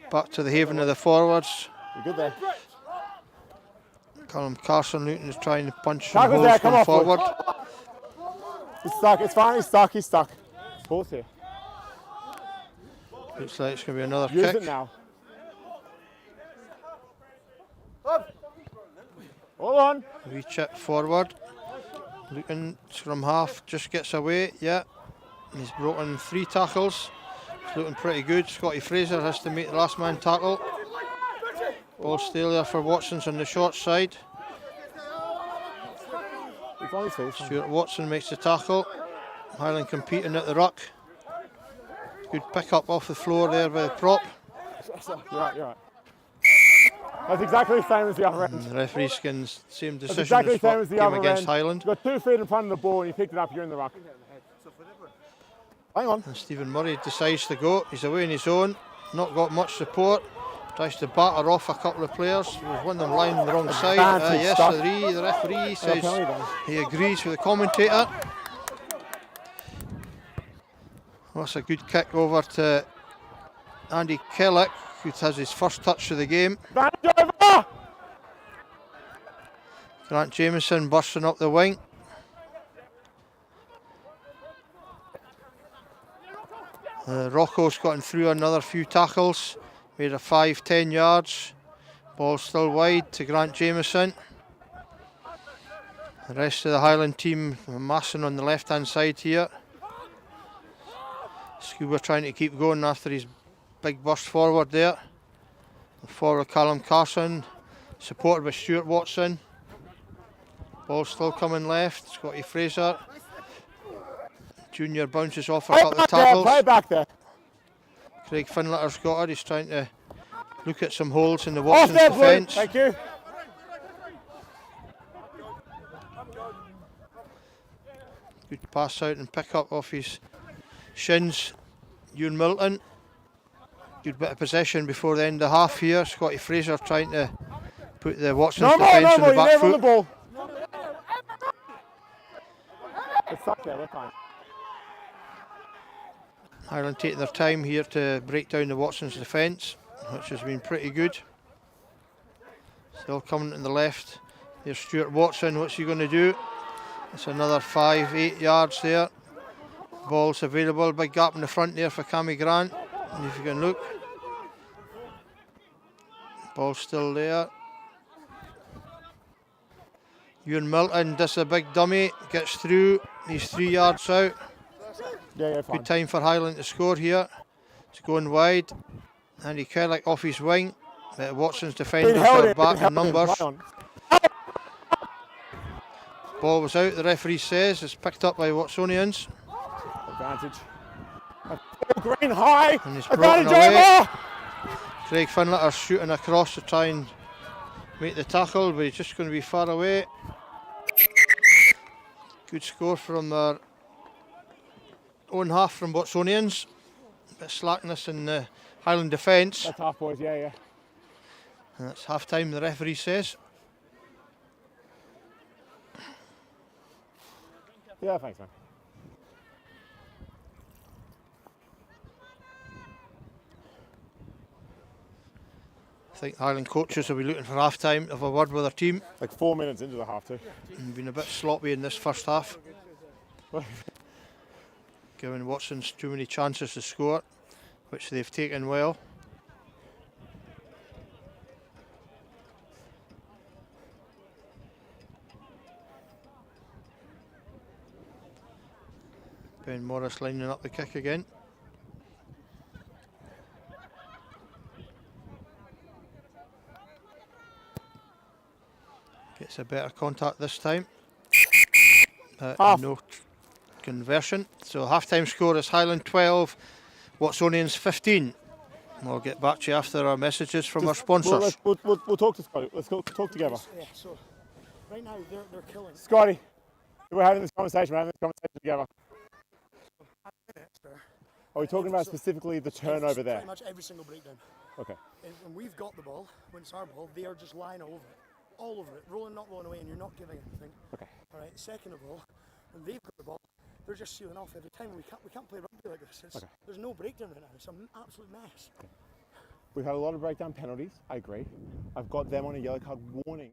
Back to the haven of the forwards. You're good there. Callum Carson looking to try and punch some Tackles holes there, come going off, Blue. forward. He's stuck. It's fine. He's stuck. Pause here. Looks like it's going to be another Use kick. it now. Hold on. Wee chip forward. Looking, scrum half, just gets away, yeah. He's broken 3 tackles. It's looking pretty good. Scotty Fraser has to make the last man tackle. Ball still there for Watson's on the short side. He's on his feet. Stuart Watson makes the tackle. Highland competing at the ruck. Good pick up off the floor there by the prop. You're right. That's exactly the same as the other end. And the referee skins same That's decision exactly as the same what as the came other against end. Highland. You've got 2 feet in front of the ball and you picked it up, you're in the ruck. Hang on. And Stephen Murray decides to go. He's away on his own. Not got much support. Tries to batter off a couple of players. There's one of them lying on the wrong side. Yes, stuck. the referee says penalty then. he agrees with the commentator. That's a good kick over to Andy Kellick, who has his first touch of the game. Bandage over! Grant Jameson bursting up the wing. Rocco's gotten through another few tackles. Made a 5-10 yards. Ball still wide to Grant Jameson. The rest of the Highland team massing on the left hand side here. Scuba trying to keep going after his big burst forward there. Forward Callum Carson, supported by Stuart Watson. Ball still coming left. Scotty Fraser. Junior bounces off a couple of tackles. Play back there. Craig Finletter's got it. He's trying to look at some holes in the Off Watson's there, Blue. defence. Thank you. Good pass out and pick up off his shins. Ewan Milton. Good bit of possession before the end of the half here. Scotty Fraser trying to put the Watson's defence on the You're back there on the foot. ball. It's stuck there, we're fine. Highland taking their time here to break down the Watson's defence, which has been pretty good. Still coming to the left. Here's Stuart Watson. What's he going to do? It's another 5-8 yards there. Ball's available. Big gap in the front there for Cammy Grant. And if you can look, ball's still there. Ewan Milton does a big dummy, gets through. He's 3 yards out. Yeah, fine. Good time for Highland to score here. It's going wide. Andy Kellick off his wing. Watson's defenders are back in numbers. Ball was out, the referee says. It's picked up by Watsonians. Advantage. Green high. And he's broken Advantage away. over. Craig Finletter shooting across to try and make the tackle, but he's just going to be far away. Good score from their own half from Watsonians. A bit of slackness in the Highland defence. That's half, boys. Yeah. And that's half time, the referee says. Yeah, thanks, man. I think Highland coaches will be looking for half time, have a word with their team. Like 4 minutes into the half, too. And been a bit sloppy in this first half. Giving Watson's too many chances to score, which they've taken well. Ben Morris lining up the kick again. Gets a better contact this time. Half. No conversion. So half-time score is Highland 12, Watsonians 15. We'll get back to you after our messages from our sponsors. We'll talk to Scotty. Let's talk together. Yeah, so right now they're killing. Scotty, we're having this conversation. We're having this conversation together. Are we talking about specifically the turnover there? Pretty much every single breakdown. Okay. When we've got the ball, when it's our ball, they are just lying all over it, rolling, not rolling away, and you're not giving anything. Okay. All right. Second of all, when they've got the ball, they're just sealing off every time. We can't play rugby like this. Okay. There's no breakdown right now. It's an absolute mess. Okay. We've had a lot of breakdown penalties. I agree. I've got them on a yellow card warning.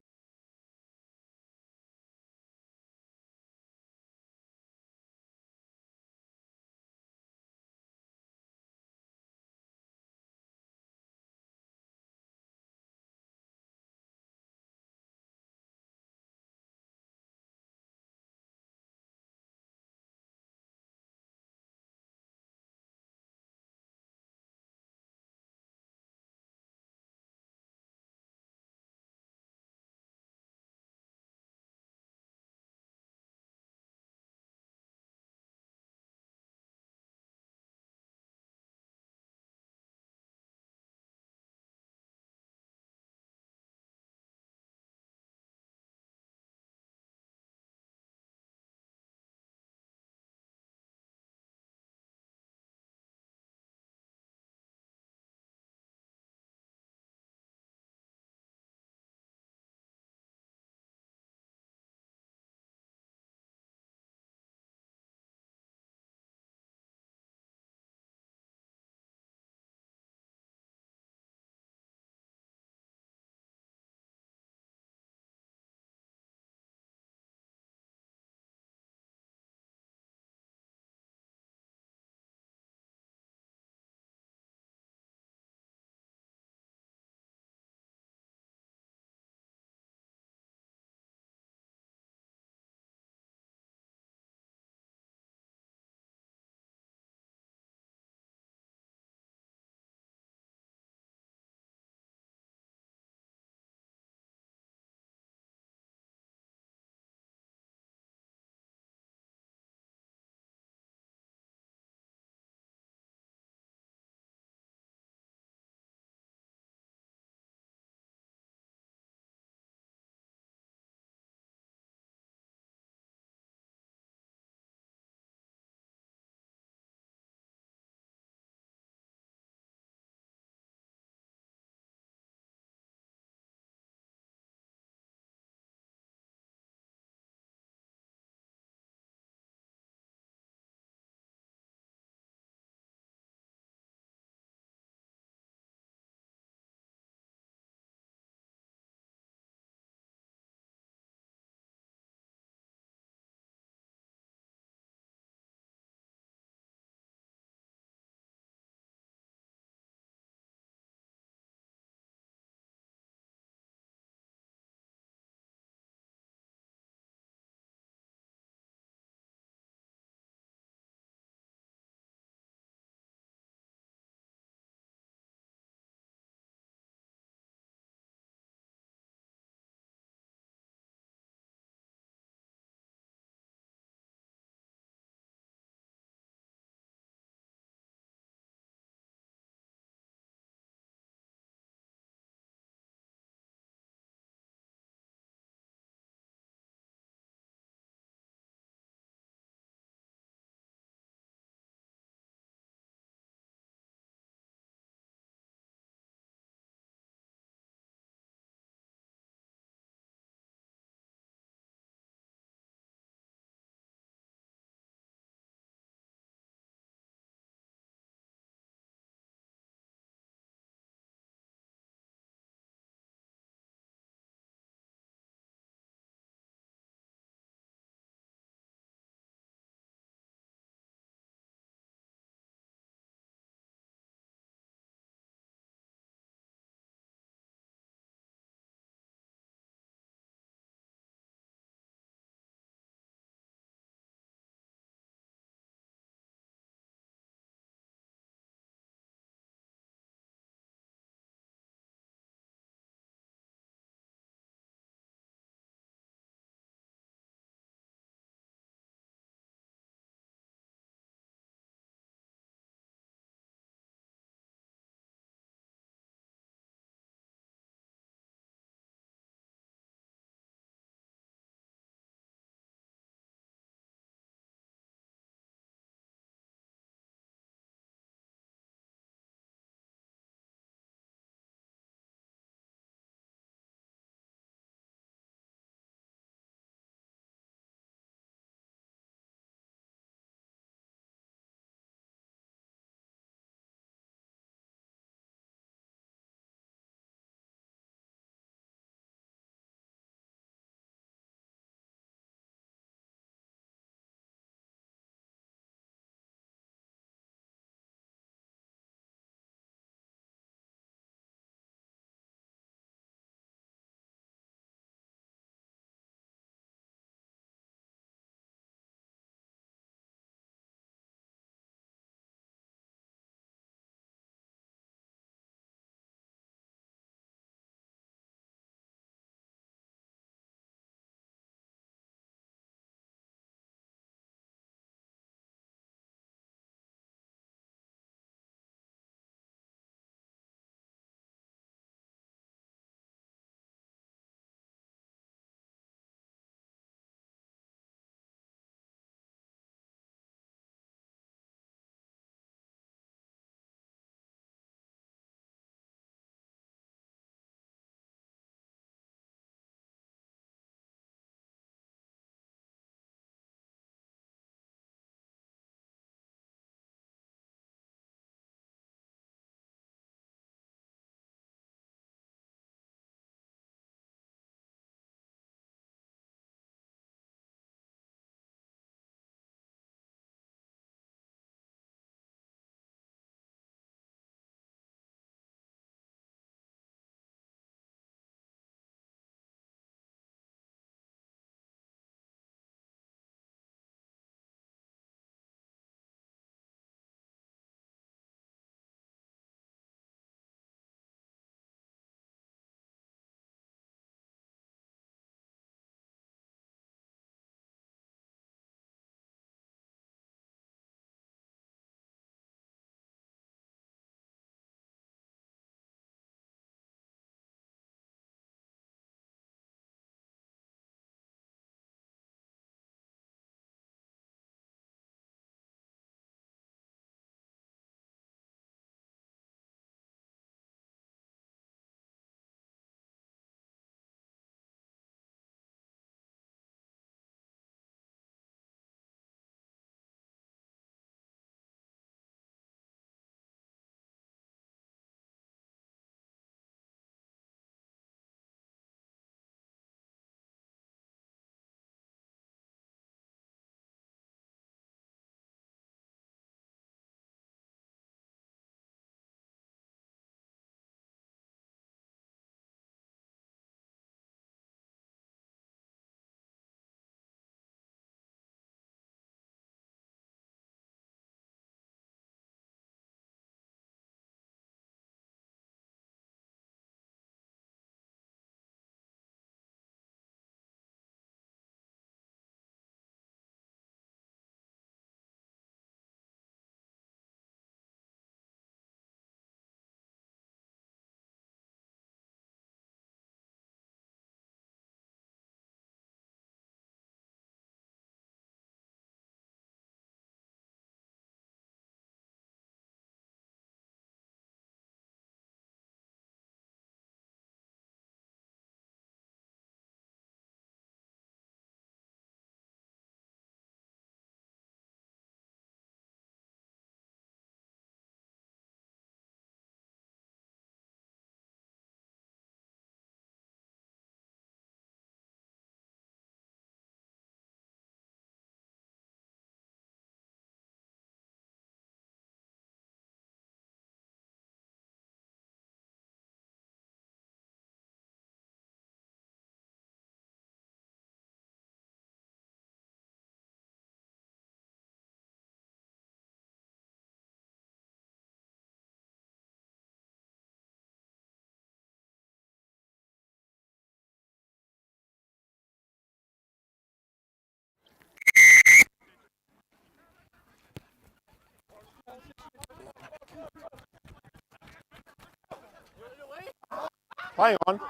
Hang on.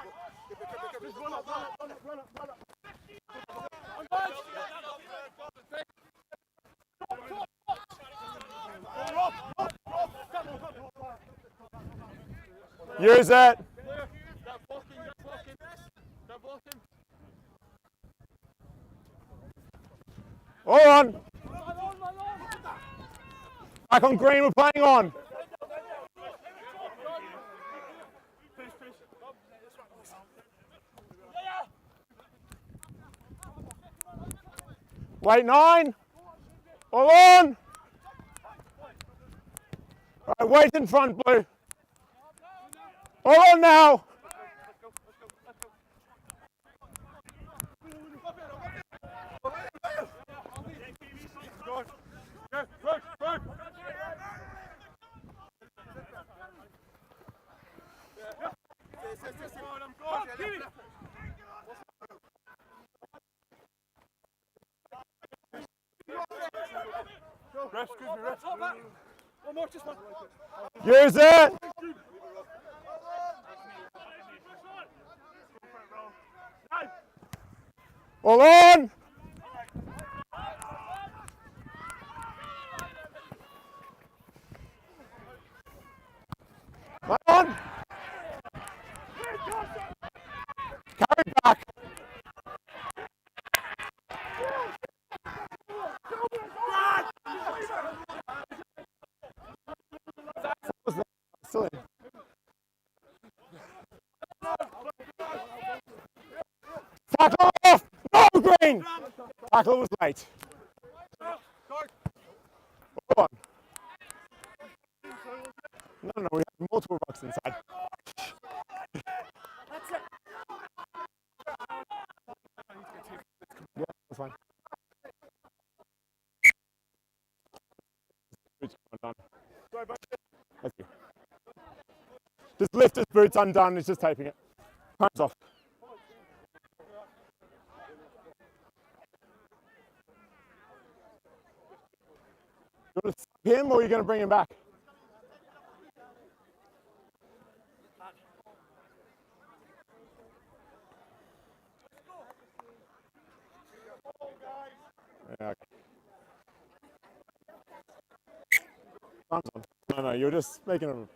Use it. Hold on. Back on green, we're playing on. Wait, 9. All on. All right, wait in front, Blue. All on now. Use it. All on. Come on. Carry back. Silly. Tackle off! No, green! Tackle was late. Hold on. No, we have multiple rocks inside. Yeah, that's fine. Thank you. Just lift his boots undone, he's just taping it. Hands off. You want to stop him or are you going to bring him back? Yeah, okay. Hands on. No, you're just making a...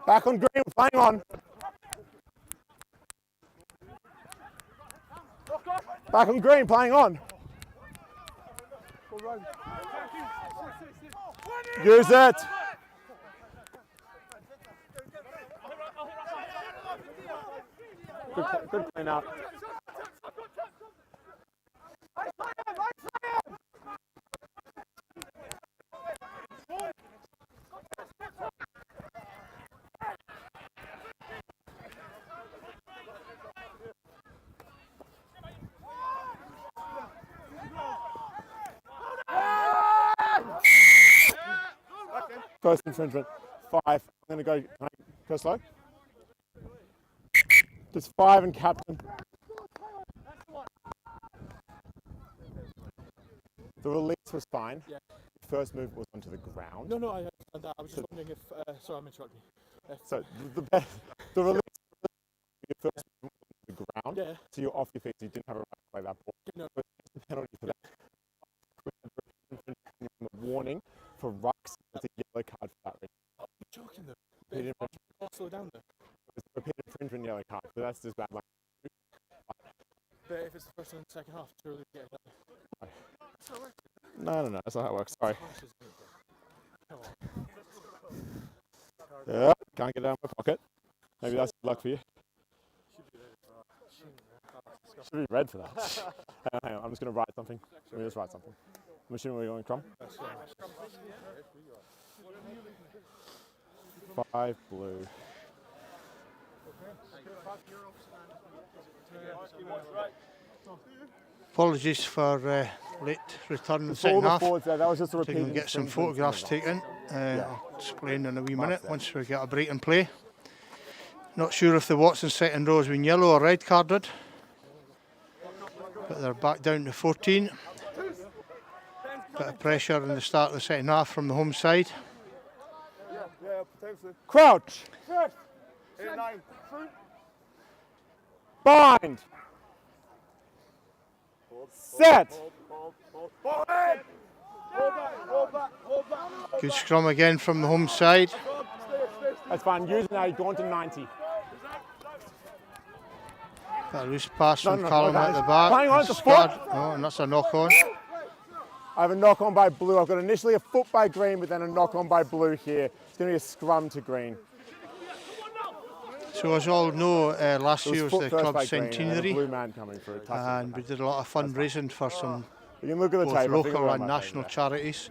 Back on green, playing on. Back on green, playing on. Use it. Good clean out. First infringement, 5. I'm going to go slow. Just 5 and captain. The release was fine. Yeah. The first move was onto the ground. No, I was just wondering if. Sorry, I'm interrupting. So the release, your first move was onto the ground. Yeah. So you're off your feet. So you didn't have a right to play that ball. No. But there's a penalty for that. Warning for rucks. It's a yellow card for that. Oh, you're joking though. Slow down though. It's a repeat infringement yellow card, but that's just bad luck. But if it's the first and second half, surely we get that. No, that's not how it works. Sorry. Yeah, can't get it out of my pocket. Maybe that's good luck for you. Should be red for that. Hang on, I'm just going to write something. Let me just write something. I'm assuming we're going Scrum. 5 blue. Apologies for late return in the second half. There, that was just a So we can get some photographs taken. I'll explain in a wee minute once we get a break in play. Not sure if the Watson second row has been yellow or red carded, but they're back down to 14. Bit of pressure in the start of the second half from the home side. Yeah, potentially. Crouch. Bind. Set. Good scrum again from the home side. That's fine. Using that, going to 90. Got a loose pass from No, Callum at the back. Playing on, it's a Scud. foot. Oh, and that's a knock on. I have a knock on by blue. I've got initially a foot by green, but then a knock on by blue here. It's going to be a scrum to green. So as all know, last year was foot the first club's by green, and then a centenary, blue man coming through. and we did a lot of fundraising for some You can look at the both tape. I think local we're on and my national favourite. charities.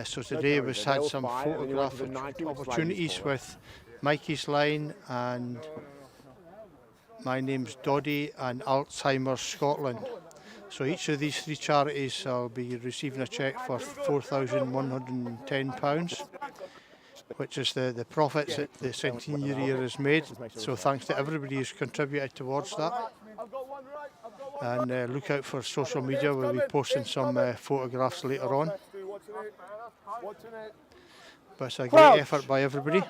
So today we've had some fine, and then you went to the photographic 90, which is like opportunities this with Mikey's Line and My Name's Doddy and Alzheimer's Scotland. So each of these three charities will be receiving a cheque for £4,110, which is the profits that the centenary year has made. So thanks to everybody who's contributed towards that. And look out for social media, we'll be posting some photographs later on. But it's a great effort by everybody.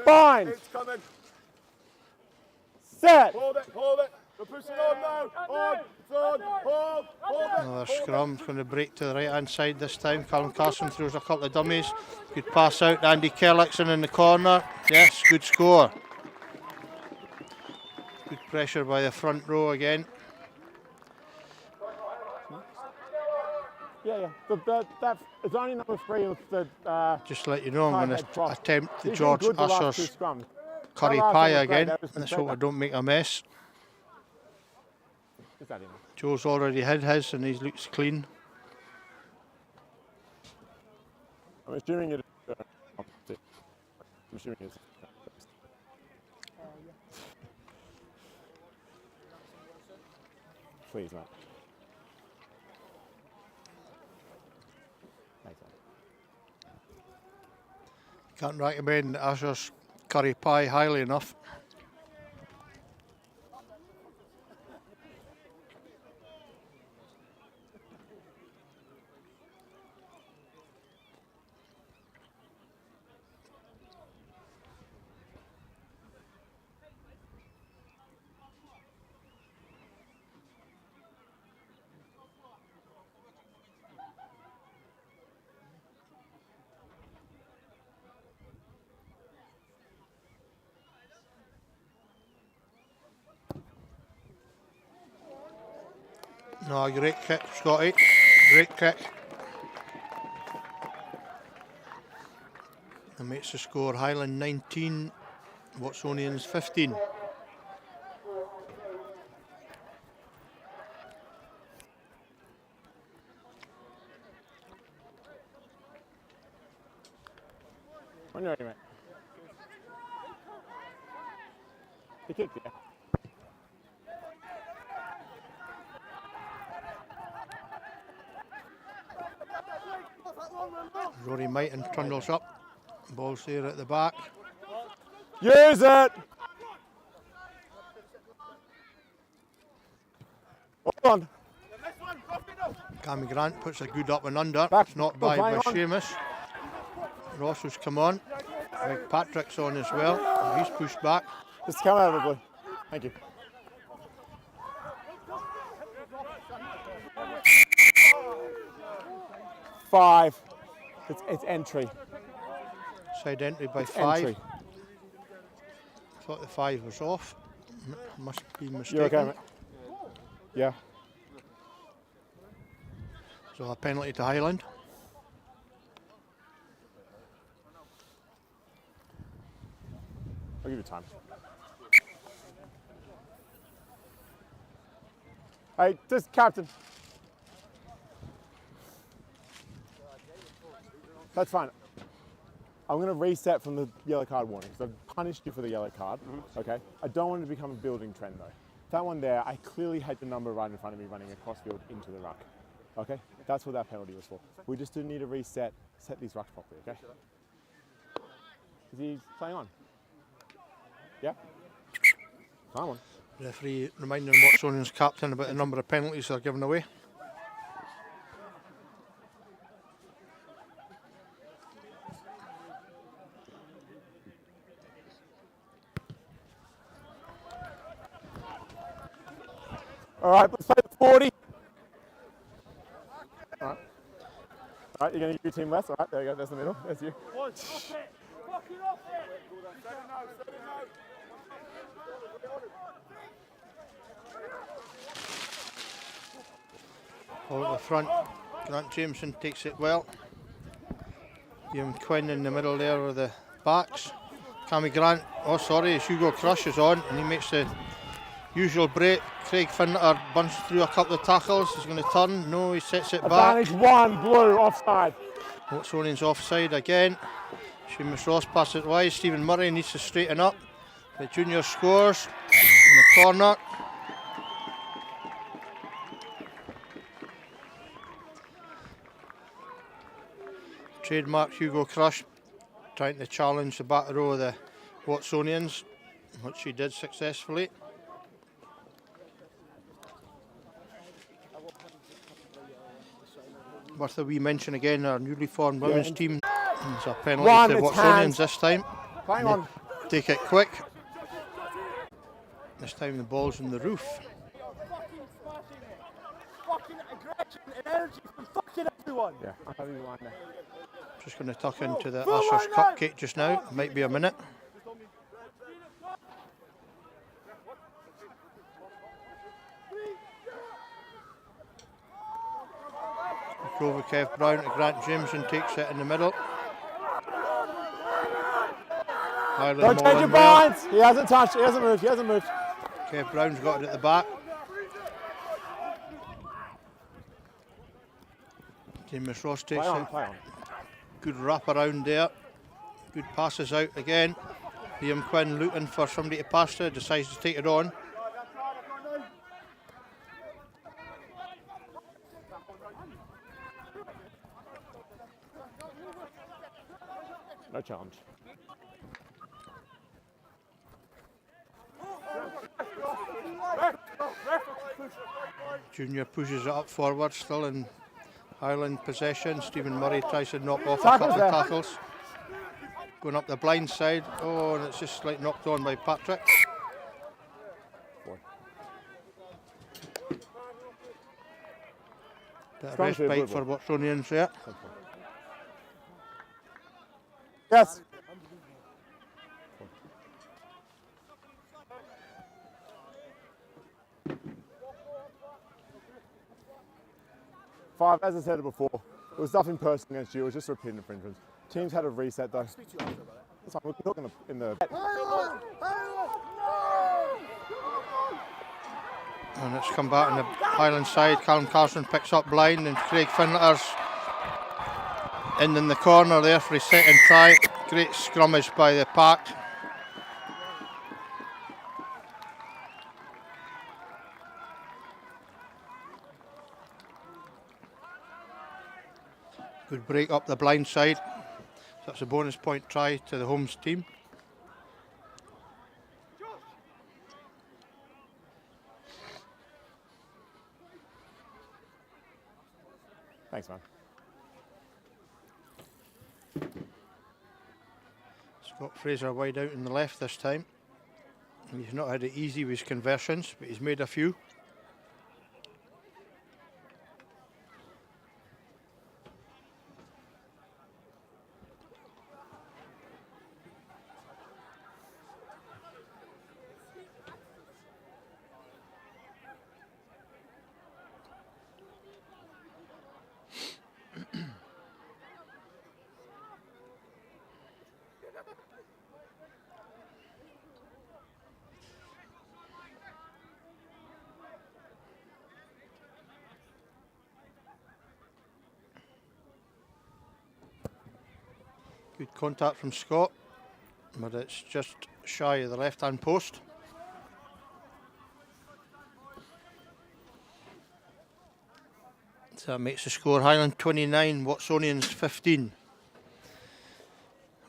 Bind. Set. Another scrum, going to break to the right hand side this time. Callum Carson throws a couple of dummies. Good pass out, Andy Kellickson in the corner. Yes, good score. Good pressure by the front row again. Yeah. It's only number 3 of the. Just to let you know, I'm going to attempt the He's been George good the last two Usher's scrums. curry That last pie one was great, again. that was Let's hope I don't make a mess. Is that him? Joe's already hid his and he looks clean. I'm assuming it. I'm assuming it's. Please, mate. Thanks, mate. Can't recommend Usher's curry pie highly enough. No, great kick, Scotty. Great kick. And makes the score Highland 19, Watsonians 15. When you're ready, mate. He kicked it. Rory Mighton trundles up. Ball's there at the back. Use it! Hold on. Cammy Grant puts a good up and under. Back. It's not Go, by flying on. Seamus. Ross has come on. Big Patrick's on as well. And he's pushed back. Just come out of it, boy. Thank you. Five. It's entry. Side entry by It's 5. entry. Thought the 5 was off. Must be mistaken. You okay, mate? Yeah. So a penalty to Highland. I'll give you time. Hey, just captain. That's fine. I'm going to reset from the yellow card warning because I've punished you for the yellow card. Okay. I don't want it to become a building trend though. That one there, I clearly had the number right in front of me running across field into the ruck. Okay. That's what that penalty was for. We just do need to reset, set these rucks properly. Okay. Is he playing on? Yeah. Come on. Referee reminding Watsonian's captain about the number of penalties they're giving away. All right, let's play the 40. All right. All right, you're going to give your team less. All right, there you go. There's the middle. There's you. All at the front, Grant Jameson takes it well. Ian Quinn in the middle there with the backs. Cammy Grant, Hugo Crush is on and he makes the usual break. Craig Finter bunches through a couple of tackles. He's going to turn. No, he sets it back. Advantage 1, blue, offside. Watsonian's offside again. Seamus Ross passes it wide. Stephen Murray needs to straighten up. The junior scores in the corner. Trademark Hugo Crush trying to challenge the back row of the Watsonians, which he did successfully. Worth a wee mention again, our newly formed women's team. There's a penalty to Watsonians this time. Hang on. Take it quick. This time the ball's in the roof. Fucking aggression and energy from fucking everyone. Yeah, I'll have you line there. Just going to tuck into the Usher's cupcake just now. Might be a minute. Kev Brown to Grant Jameson takes it in the middle. Highland Don't change your binds. He hasn't touched. He hasn't moved. He hasn't moved. Kev Brown's got it at the back. Seamus Ross takes it. Play on. Good wrap around there. Good passes out again. Liam Quinn looking for somebody to pass to, decides to take it on. No challenge. Junior pushes it up forward, still in Highland possession. Stephen Murray tries to knock off a couple of tackles. Going up the blind side. Oh, and it's just like knocked on by Patrick. Bit of respite for Watsonians there. Yes. Five, as I said it before, it was nothing personal against you, it was just repeated infringements. Teams had a reset though. That's fine, we can talk in the... And it's come back on the Highland side. Callum Carson picks up blind and Craig Finter's in the corner there for his second try. Great scrummage by the pack. Good break up the blind side. So that's a bonus point try to the homes team. Thanks, man. Scott Fraser wide out in the left this time. He's not had it easy with his conversions, but he's made a few. Good contact from Scott, but it's just shy of the left-hand post. So that makes the score Highland 29, Watsonians 15.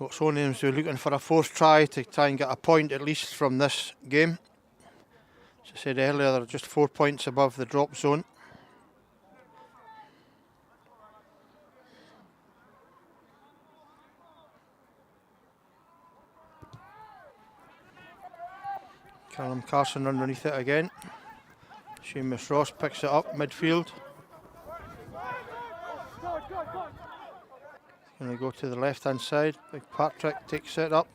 Watsonians are looking for a fourth try to try and get a point at least from this game. As I said earlier, they're just 4 points above the drop zone. Callum Carson underneath it again. Seamus Ross picks it up midfield. Going to go to the left hand side. Big Patrick takes it up.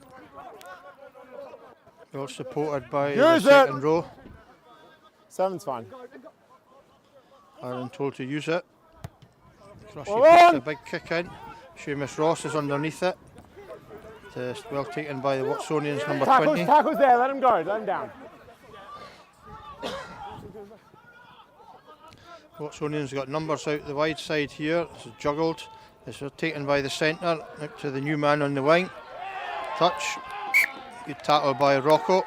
Well supported by the second row. 7's fine. Ireland told to use it. Croshy puts a big kick in. Seamus Ross is underneath it. It's well taken by the Watsonians, number 20. Tackles there, let him go, let him down. Watsonians got numbers out the wide side here. It's juggled. It's taken by the centre, out to the new man on the wing. Touch. Good tackle by Rocco.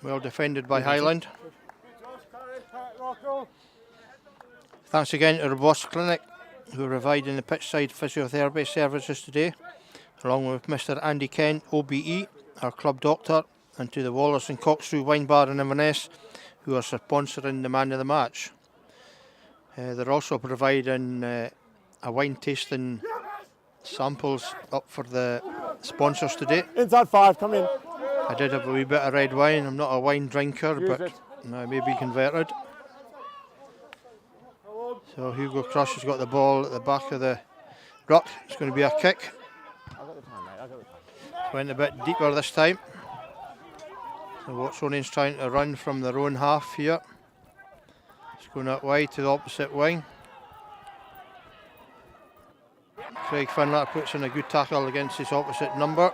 Well defended by Highland. Thanks again to the Boss Clinic, who are providing the pitchside physiotherapy services today, along with Mr Andy Kent, OBE, our club doctor, and to the Wallace and Coxsrew Wine Bar in Inverness, who are sponsoring the man of the match. They're also providing a wine tasting samples up for the sponsors today. Inside 5, come in. I did have a wee bit of red wine. I'm not a wine drinker, Use but it. I may be converted. So Hugo Crush has got the ball at the back of the ruck. It's going to be a kick. I've got the time, mate, I've got the time. Went a bit deeper this time. So Watsonians trying to run from their own half here. It's going out wide to the opposite wing. Craig Finler puts in a good tackle against his opposite number.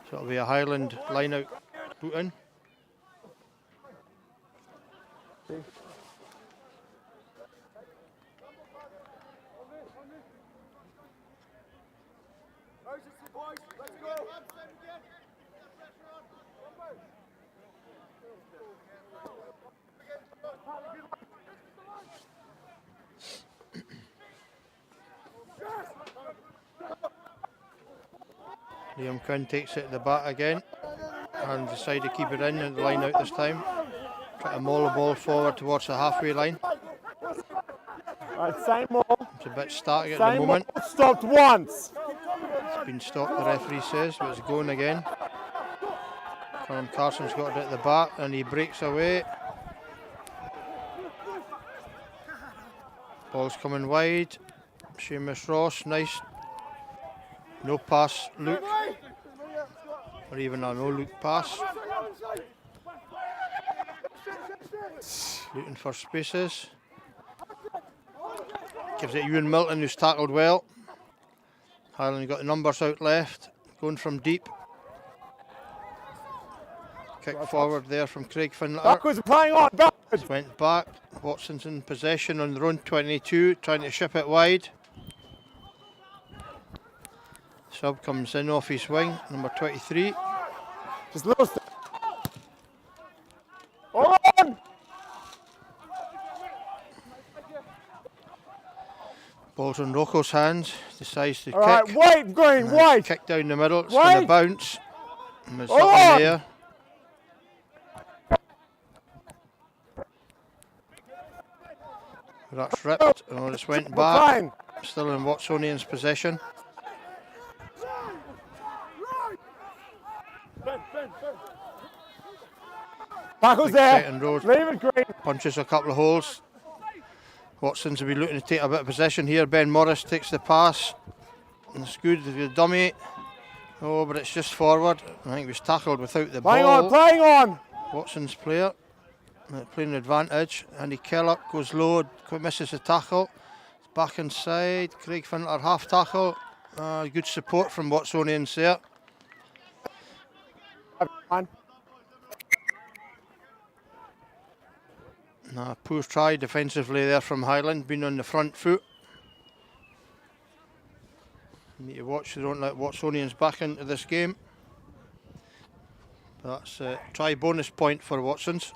So it'll be a Highland line out put in. Liam Quinn takes it at the back again and decide to keep it in and the line out this time. Try to maul the ball forward towards the halfway line. Right, same ball. It's a bit static at the moment. Ball stopped once. It's been stopped, the referee says, but it's going again. Callum Carson's got it at the back and he breaks away. Ball's coming wide. Seamus Ross, nice. No pass, Luke. Or even a no Luke pass. Looking for spaces. Gives it Ewan Milton, who's tackled well. Highland got the numbers out left. Going from deep. Kick forward there from Craig Finler. Backwards, playing on, backwards. Went back. Watson's in possession on their own 22, trying to ship it wide. Sub comes in off his wing, number 23. Just little step. On! Ball's on Rocco's hands. Decides to All right, kick. wait, Green, wait. Kick down the middle. It's going to Wait. bounce. And it's Hold up in on. the air. That's ripped. Oh, it's went We're back. playing. Still in Watsonian's possession. Tackles Big there. second row. Leave it, Green. Punches a couple of holes. Watson's will be looking to take a bit of possession here. Ben Morris takes the pass. And it's good, the dummy. Oh, but it's just forward. I think he was tackled without the Playing ball. on, playing on. Watson's player. Playing advantage. Andy Kellogg goes low, misses the tackle. Back inside. Craig Finler half tackle. Good support from Watsonians there. On. Poor try defensively there from Highland, being on the front foot. Need to watch they don't let Watsonians back into this game. But that's a try bonus point for Watsons.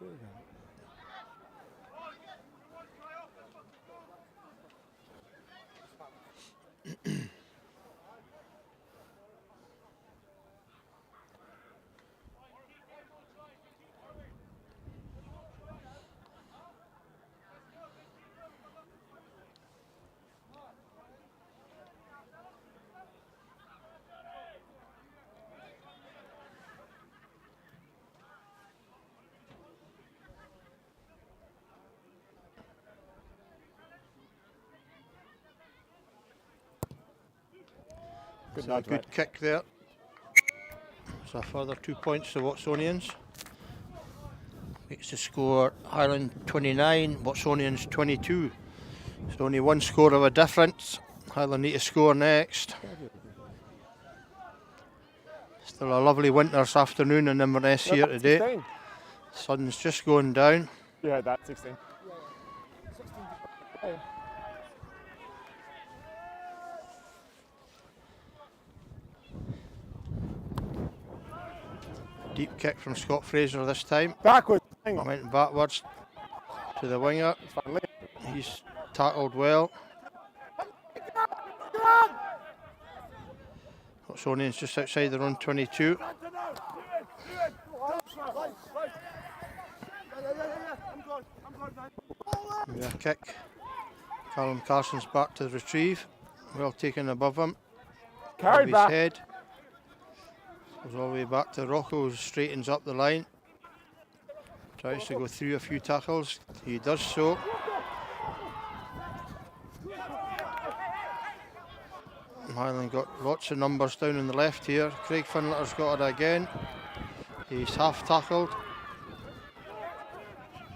Good So a nudge, good mate. kick there. So a further 2 points to Watsonians. Makes the score Highland 29, Watsonians 22. So only one score of a difference. Highland need to score next. Still a lovely winter's afternoon in Inverness here today. 16. Sun's just going down. You heard that, 16. Deep kick from Scott Fraser this time. Backwards. Hang on. Went backwards to the winger. It's fine. Liam. He's tackled well. Watsonians just outside their own 22. A kick. Callum Carson's back to the retrieve. Well taken above him. Carried Above back. his head. Goes all the way back to Rocco, who straightens up the line. Tries to go through a few tackles. He does so. Highland got lots of numbers down on the left here. Craig Finletter's got it again. He's half tackled.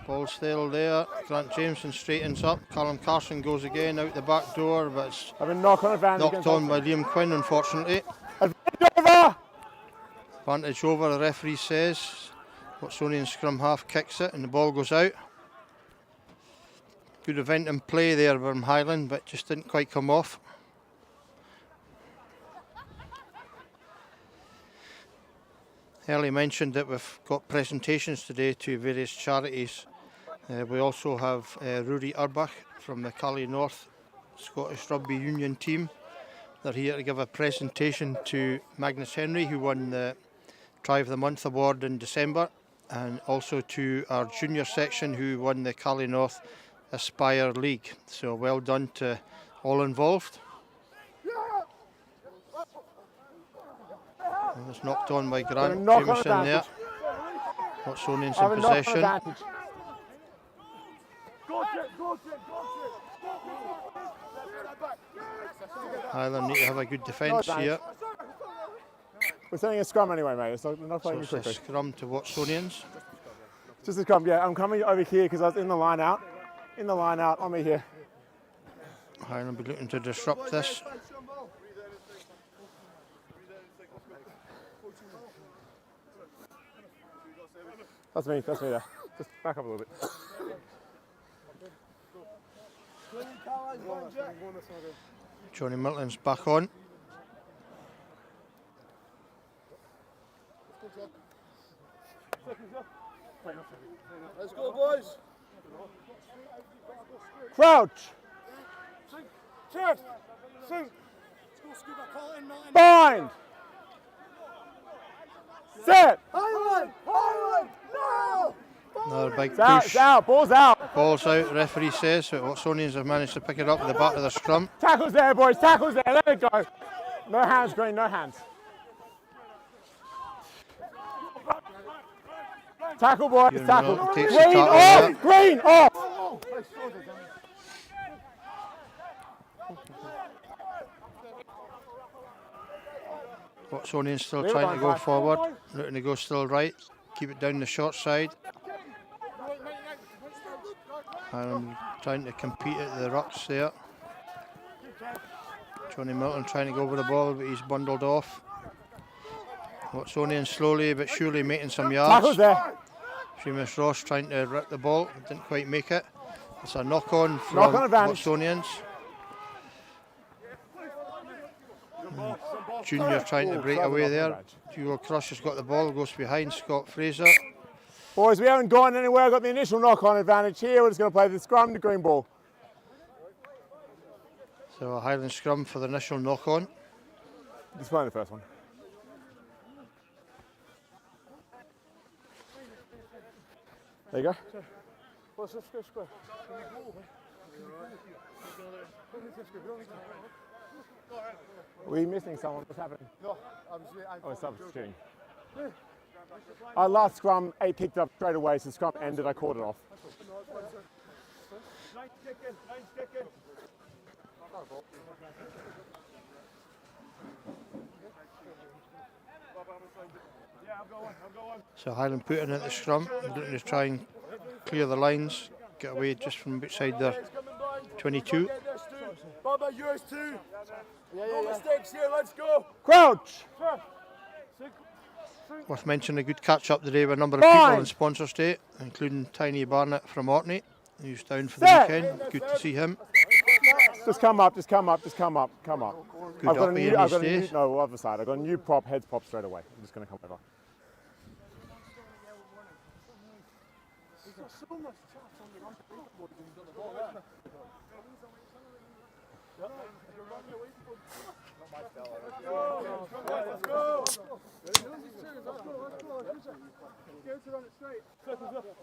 Ball still there. Grant Jameson straightens up. Callum Carson goes again out the back door, but it's Have a knock on advantage. knocked against on by Oxford. Liam Quinn, unfortunately. Advantage over! Advantage over, the referee says. Watsonian scrum half kicks it and the ball goes out. Good event in play there from Highland, but just didn't quite come off. Ellie mentioned that we've got presentations today to various charities. We also have Rory Urbach from the Cali North Scottish Rugby Union team. They're here to give a presentation to Magnus Henry, who won the Try of the Month award in December, and also to our junior section, who won the Cali North Aspire League. So well done to all involved. And it's knocked on by Grant knock on Jameson there. advantage. Watsonians Have a in knock on possession. advantage. Highland need to have a good defence No, here. We're sending a scrum anyway, mate. It's not So playing it's a quickly. scrum to Watsonians. Just a scrum, yeah. I'm coming over here because I was in the line out. In the line out, on me here. Highland be looking to disrupt this. That's me there. Just back up a little bit. Johnny Milton's back on. Let's go, boys. Crouch! Cheers. Sink. Let's go, Scuba. Call it in, Milton. Bind! Set! Highland! Highland! No! Another big It's out, push. it's out, ball's out. Ball's out, referee says. But Watsonians have managed to pick it up at the back of the scrum. Tackles there, boys, tackles there, let it go. No hands, Green, no hands. Tackle, boys, Ewan tackle. Milton takes the Green tackle off, there. Green off. Watsonians still Leave it trying on to go five. forward. Looking to go still right. Keep it down the short side. And trying to compete at the rucks there. Johnny Milton trying to go over the ball, but he's bundled off. Watsonian slowly but surely making some Tackles yards. there. Seamus Ross trying to rip the ball, didn't quite make it. It's a knock-on from Knock-on advantage. Watsonians. Junior trying to break away there. Hugo Crush has got the ball, goes behind Scott Fraser. Boys, we haven't gone anywhere. I've got the initial knock-on advantage here. We're just going to play the scrum to green ball. So a Highland scrum for the initial knock-on. Just playing the first one. There you go. What's this square? Are we missing someone? What's happening? No, Oh, it's substituting. Our last scrum, 8 kicked up straight away, so scrum ended, I called it off. So Highland put in at the scrum, looking to try and clear the lines, get away just from outside their 22. Bubba, yours too. No mistakes here, let's go. Crouch! Worth mentioning a good catch up today with a number of people in sponsor state, including Tiny Barnett from Orkney, who's down for the weekend. Good to see him. Just come up, just come up, just come up, come up. Good uppy in these days. No, other side. I've got a new prop, heads pop straight away. I'm just going to come over.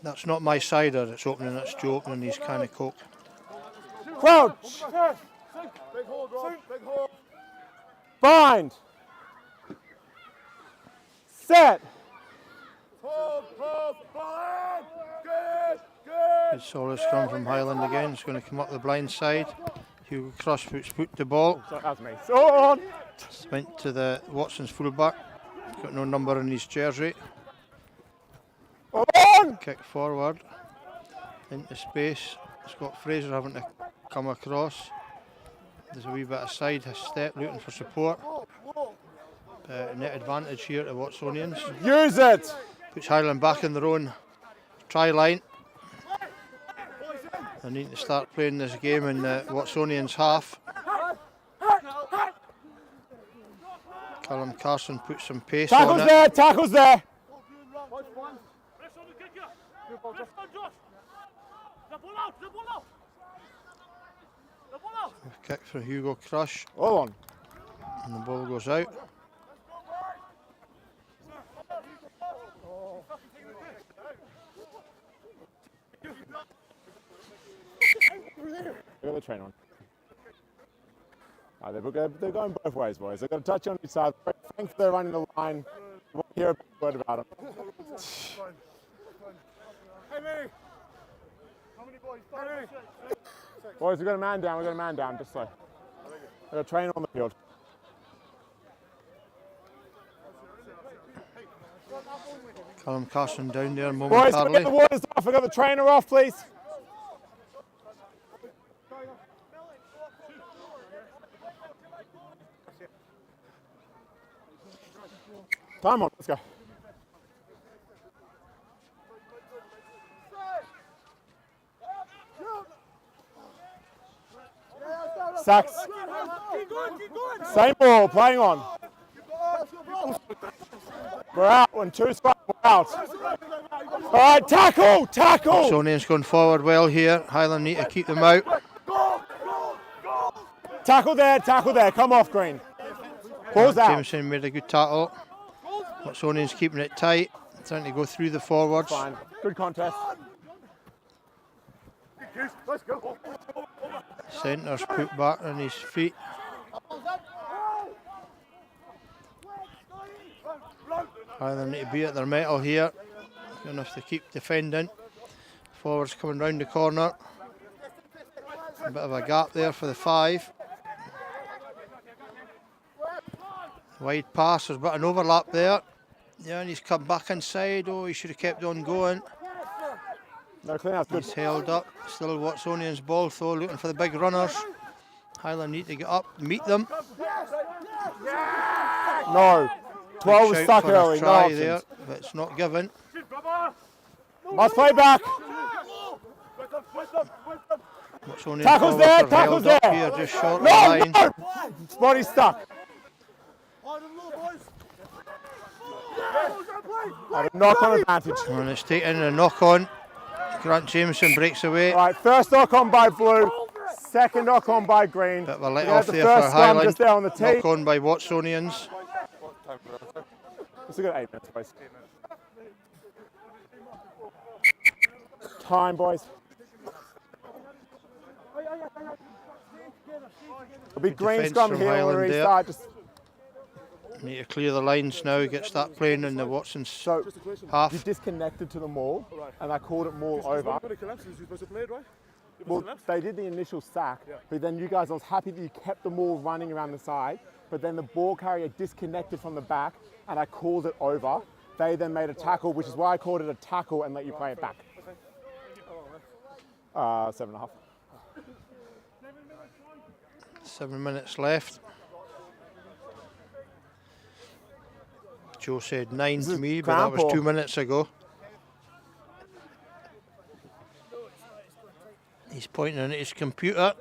That's not my cider that's opening, that's Joe opening his can of Coke. Crouch! Big hole, Rob, big hole. Bind! Set! Hold, bind. Good. Good solid scrum from Highland again. It's going to come up the blind side. Hugo Crush puts foot to ball. That's me. So on! Went to the Watson's fullback. Got no number in his jersey. On! Kick forward. Into space. Scott Fraser having to come across. There's a wee bit of side step looking for support. Net advantage here to Watsonians. Use it! Puts Highland back in their own try line. They need to start playing this game in the Watsonians half. Callum Carson puts some pace on Tackles it. there, tackles there! Kick for Hugo Crush Hold on. and the ball goes out. Got the train on. They're going both ways, boys. They've got a touch on each side. Thanks for running the line. We won't hear a word about them. Hey, Mary. How many boys? Hey, Boys, we've got a man down, just so. We've got a train on the field. Callum Carson down there Boys, can we get momentarily. the waters off? We've got the trainer off, please. Time on, let's go. Sacks. Keep going. Same ball, playing on. We're out. When 2 scrum, we're out. All right, tackle. Watsonians going forward well here. Highland need to keep them out. Tackle there. Come off, Green. Ball's out. Jameson made a good tackle. Watsonians keeping it tight, trying to go through the forwards. Fine. Good contest. Let's go. Centre's put back on his feet. Highland need to be at their mettle here. Going to have to keep defending. Forwards coming round the corner. A bit of a gap there for the 5. Wide pass, there's a bit of an overlap there. Yeah, and he's come back inside. Oh, he should have kept on going. No, clean out's good. He's held up. Still Watsonian's ball though, looking for the big runners. Highland need to get up, meet them. No. 12 was Shout stuck for a early. No try options. there, but it's not given. Must play back. Watsonian Tackles forwards there, are tackles held up there. here, just short of No, the line. no. Body's stuck. At a knock-on advantage. And it's taken a knock-on. Grant Jameson breaks away. Right, first knock-on by blue, second knock-on by green. Bit of a let We're gonna off have the there first for scrum Highland. just there on the tee. Knock-on by Watsonians. It's a good 8 minutes, boys. Time, boys. A big green defence scrum from here when we Highland there. restart. Just Need to clear the lines now, get start playing in the Watson's so half. you disconnected to the maul, and I called it maul over. Well, they did the initial sack, but then you guys, I was happy that you kept the maul running around the side, but then the ball carrier disconnected from the back, and I called it over. They then made a tackle, which is why I called it a tackle and let you play it back. 7.5. 7 minutes left. Joe said 9 to me, but that was cramp or- 2 minutes ago. He's pointing at his computer,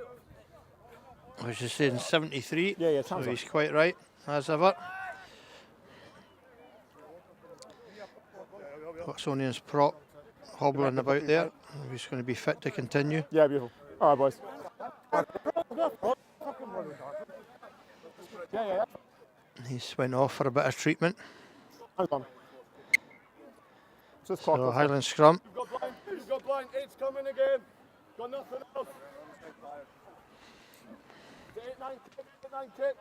which is saying 73. Yeah, so sounds he's quite right, as ever. Watsonian's prop hobbling about there. He's going to be fit to continue. Yeah, beautiful. All right, boys. Yeah. He's went off for a bit of treatment. Hang on. Just So clock. Highland scrum. You've got blind. It's coming again. Got nothing else. 8-9 kick. 8-9 kick.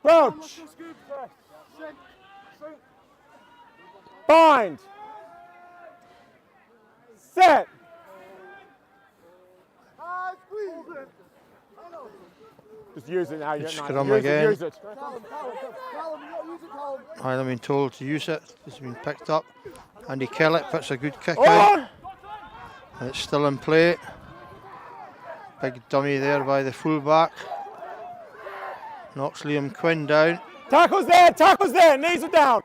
Crouch. Bind. Set. Just use it now. You Good get scrum use again. It, use it. Callum, you got to use it, Callum. Highland been told to use it. It's been picked up. Andy Kellett puts a good kick Hold out. on. And it's still in play. Big dummy there by the fullback. Knocks Liam Quinn down. Tackle's there. Knees are down.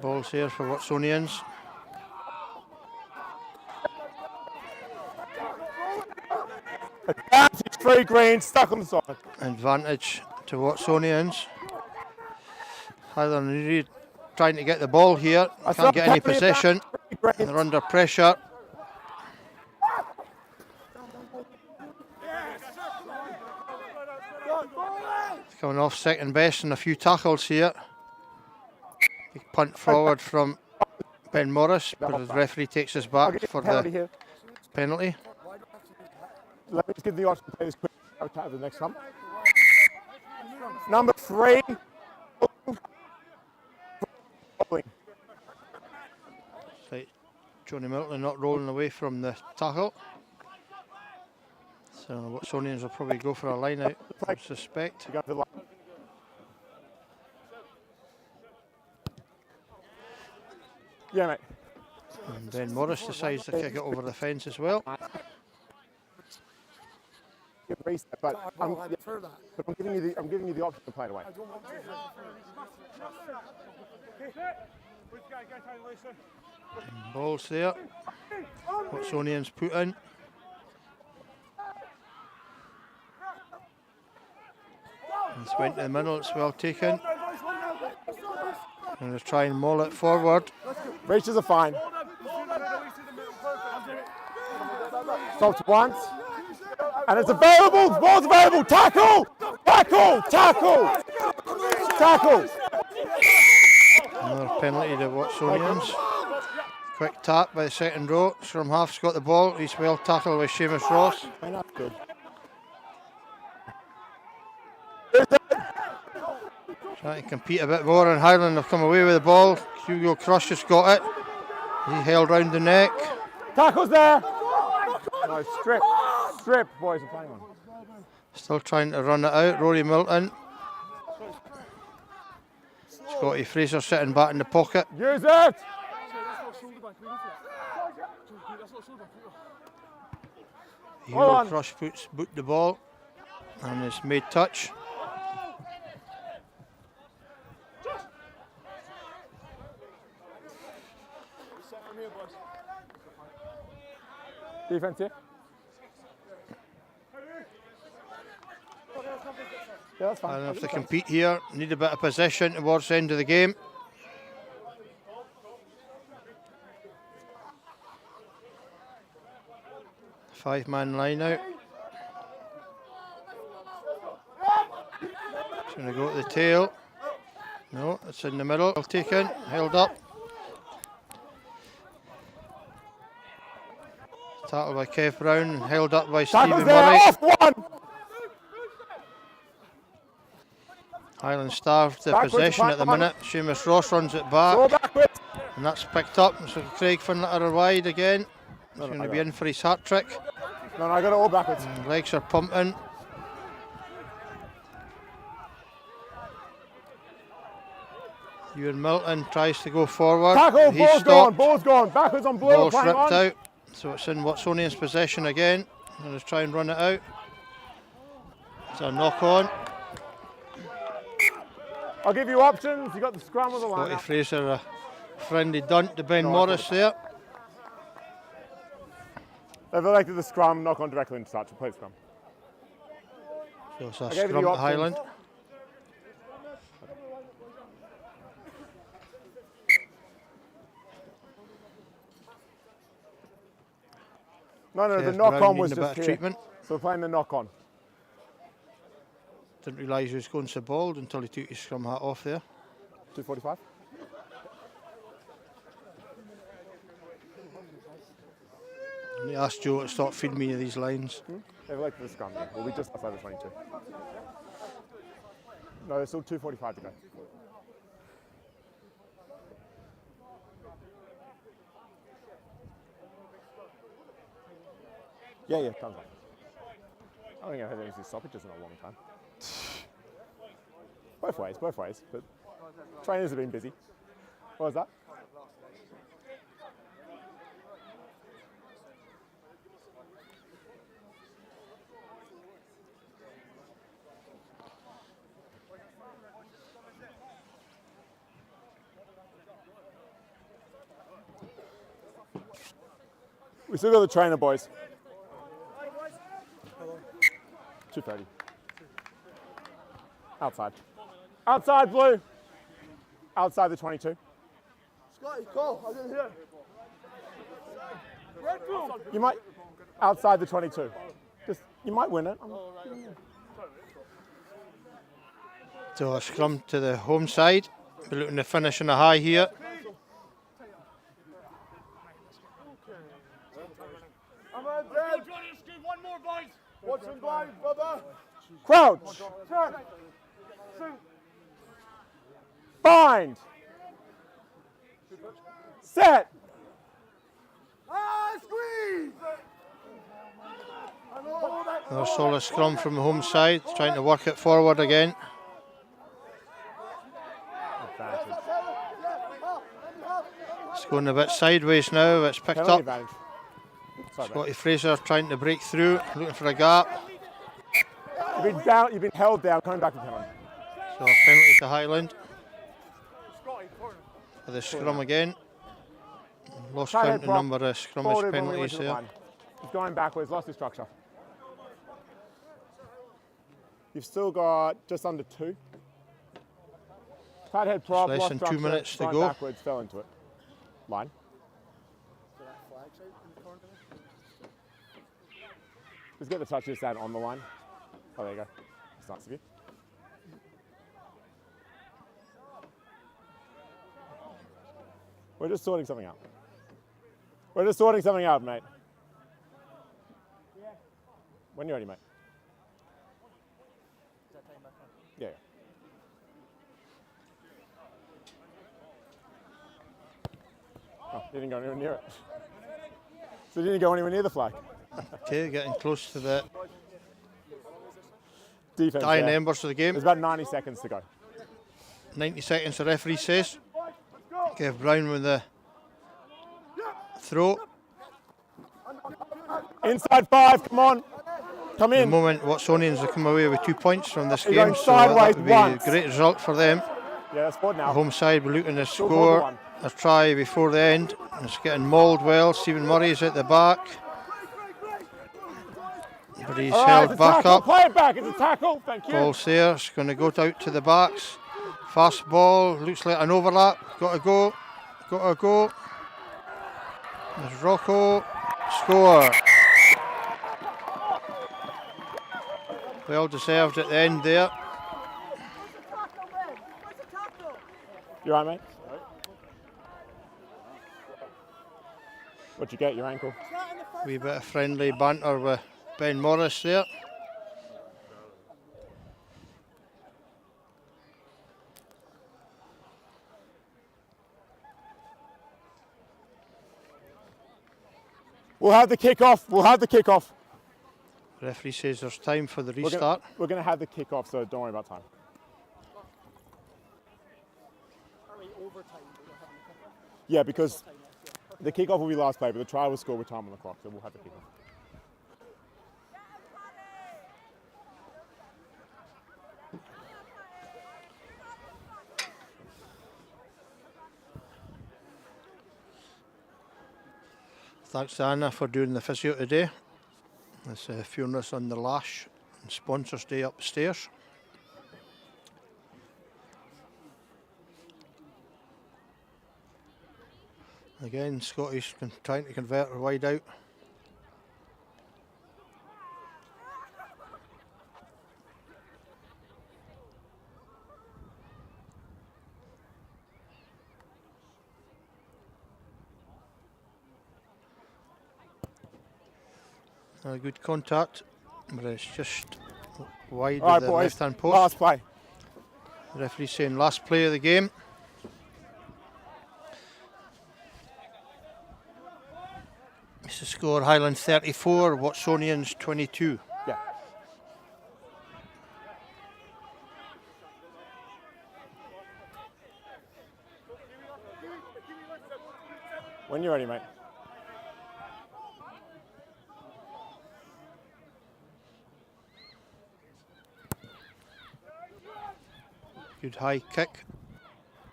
Ball's here for Watsonians. Advantage, 3 green, stuck on the side. Advantage to Watsonians. Highland really trying to get the ball here. Can't get any possession. They're under pressure. Coming off second best and a few tackles here. Big punt forward from Ben Morris, but the referee takes us back for Penalty the here. penalty. Let me just give the option to play this quick. I'll chat with the next one. Number 3. So Johnny Milton not rolling away from the tackle. So Watsonians will probably go for a line out, I suspect. You go to the line. Yeah, mate. And Ben Morris decides to kick it over the fence as well. Get reset, but I'm giving you the option to play it away. Ball's there. Watsonians put in. It's went to the middle, it's well taken. And they'll try and maul it forward. Reaches are fine. Stopped once. And it's available. The ball's available. Tackle! Tackle! Tackle! Tackle! Another penalty to Watsonians. Quick tap by the second row. Scrum half's got the ball. He's well tackled by Seamus Ross. Good. Trying to compete a bit more, and Highland have come away with the ball. Hugo Crush has got it. He held round the neck. Tackle's there. No, strip. Strip, boys are playing on. Still trying to run it out. Rory Milton. Scotty Fraser sitting back in the pocket. Use it! Hugo Crush boot the ball, and it's made touch. Defense here. Yeah, that's fine. And if they compete here, need a bit of possession towards the end of the game. Five-man line out. It's going to go to the tail. No, it's in the middle. Taken, held up. Tackled by Kev Brown and held up by Stephen Murray. Off one. Highland starved the Backwards, possession at the back on. minute. Seamus Ross runs it Go back. backwards. And that's picked up. So Craig Finletter wide again. He's No, going I to got be it. in for his hat trick. No, I got it all backwards. Legs are pumping. Ewan Milton tries to go forward. Tackle, He's ball's gone, stopped. ball's gone. Backwards on blue, Ball's playing ripped on. out. So it's in Watsonian's possession again. And let's try and run it out. It's a knock on. I'll give you options. You got the scrum or the Scotty line. Fraser, a friendly dunt to Ben No, I Morris there. They've elected the scrum, knock on directly into touch. We'll play the scrum. So it's a I gave you scrum the at options. Highland. No, the Kev knock Brown on was needing a just bit of here. treatment. So we're playing the knock on. Didn't realise he was going so bald until he took his scrum hat off there. 2:45. And he asked Joe to stop feeding me these lines. They've elected the scrum. Yeah. We'll be just outside the 22. No, there's still 2:45 to go. Yeah, comes on. I don't think I've had any stoppages in a long time. Both ways. But trainers have been busy. What was that? We still got the trainer, boys. 2:30. Outside. Outside, blue. Outside the 22. Scotty, go. I didn't hear. You might. Outside the 22. You might win it. So a scrum to the home side. We're looking to finish in a high here. I'm on dead. One more, boys. Watch him blind, brother. Crouch. Bind. Set. Squeeze. Another solid scrum from the home side, trying to work it forward again. It's going a bit sideways now, it's picked Penalty up. advantage. Sorry, mate. Scotty Fraser trying to break through, looking for a gap. You've been held down, coming back to penalty. So a penalty to Highland. For the scrum again. Lost Tight count head the prop. number of scrummage Forwarded when we went penalties to the there. line. He's going backwards, lost his structure. You've still got just under 2. Tight head prop, Less lost than 2 structure, minutes to going go. backwards, fell into it. Line. Just get the touches down on the line. Oh, there you go. That's nice of you. We're just sorting something out. Mate. When you're ready, mate. Yeah. Oh, you didn't go anywhere near it. So you didn't go anywhere near the flag. Okay, getting close to the Defense. dying yeah. embers of the game. There's about 90 seconds to go. 90 seconds, the referee says. Kev Brown with the throw. Inside 5, come on. Come At the in. moment, Watsonians have come away with 2 points from this You're game, going so sideways that would be once. a great result for them. Yeah, that's forward The now. home side will looking to Still score forward a try before the end. It's getting mauled well. Stephen Murray's at the back. But he's All right, held it's a back tackle. up. Play it back. It's a tackle. Thank you. Ball's there. It's going to go out to the backs. Fast ball. Looks like an overlap. Got to go. Got to go. There's Rocco. Score. Well deserved at the end there. You all right, mate? What'd you get? Your ankle? Wee bit of friendly banter with Ben Morris there. We'll have the kick-off. We'll have the kick-off. Referee says there's time for the restart. We're going to have the kick-off, so don't worry about time. Yeah, because the kick-off will be last play, but the try will score with time on the clock, so we'll have the kick-off. Thanks to Anna for doing the physio today. It's Funerals on the Lash and Sponsors Day upstairs. Again, Scottish trying to convert her wide out. A good contact, but it's just wide All right, of the boys, left-hand post. last play. The referee saying last play of the game. It's the score: Highland 34, Watsonians 22. Yeah. When you're ready, mate. Good high kick.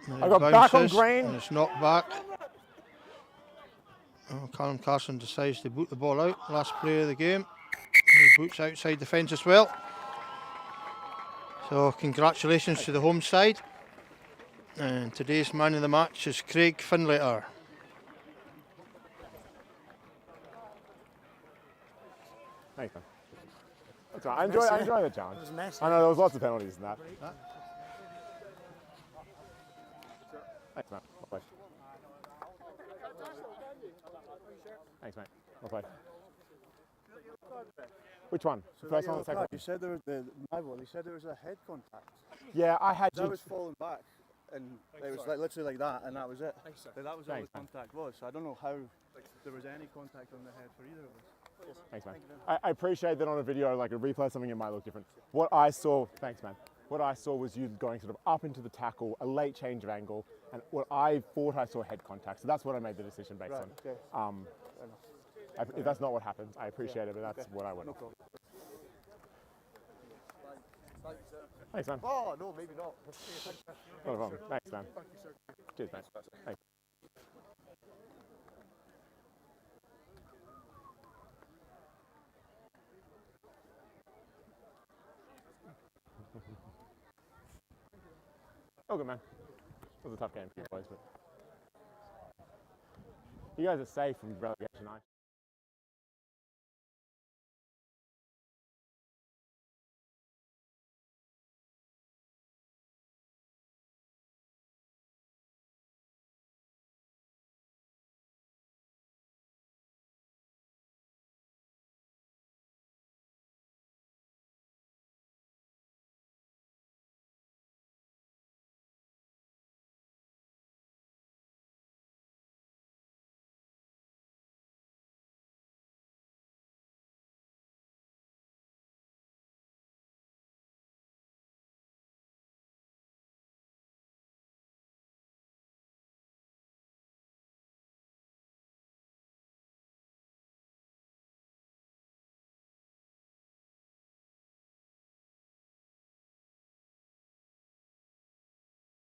I got back on green. And it's knocked back. Oh, Callum Carson decides to boot the ball out. Last play of the game. He boots outside the fence as well. So congratulations to the home side. And today's man of the match is Craig Finlater. Thanks, man. That's all right. I enjoy the challenge. I know there was lots of penalties in that. Thanks, man. Well played. Thanks, mate. Well played. Which one? The first one or the second one? You said there was they said there was a head contact. Yeah, I had I you. was falling back, and it was like literally like that, and that was it. That was all the Thanks, man. contact was. So I don't know how there was any contact on the head for either of us. Thanks, man. I appreciate that on a video, like a replay, something it might look different. What I saw, thanks, man. What I saw was you going sort of up into the tackle, a late change of angle, and what I thought I saw head contact. So that's what I made the decision based on. Okay. If that's not what happened, I appreciate it, but that's what I went. No problem. Thanks, man. Oh no, maybe not. Not a problem. Thanks, man. Cheers, mate. Thanks. Oh, good, man. It was a tough game for you boys, but you guys are safe from relegation, aren't you?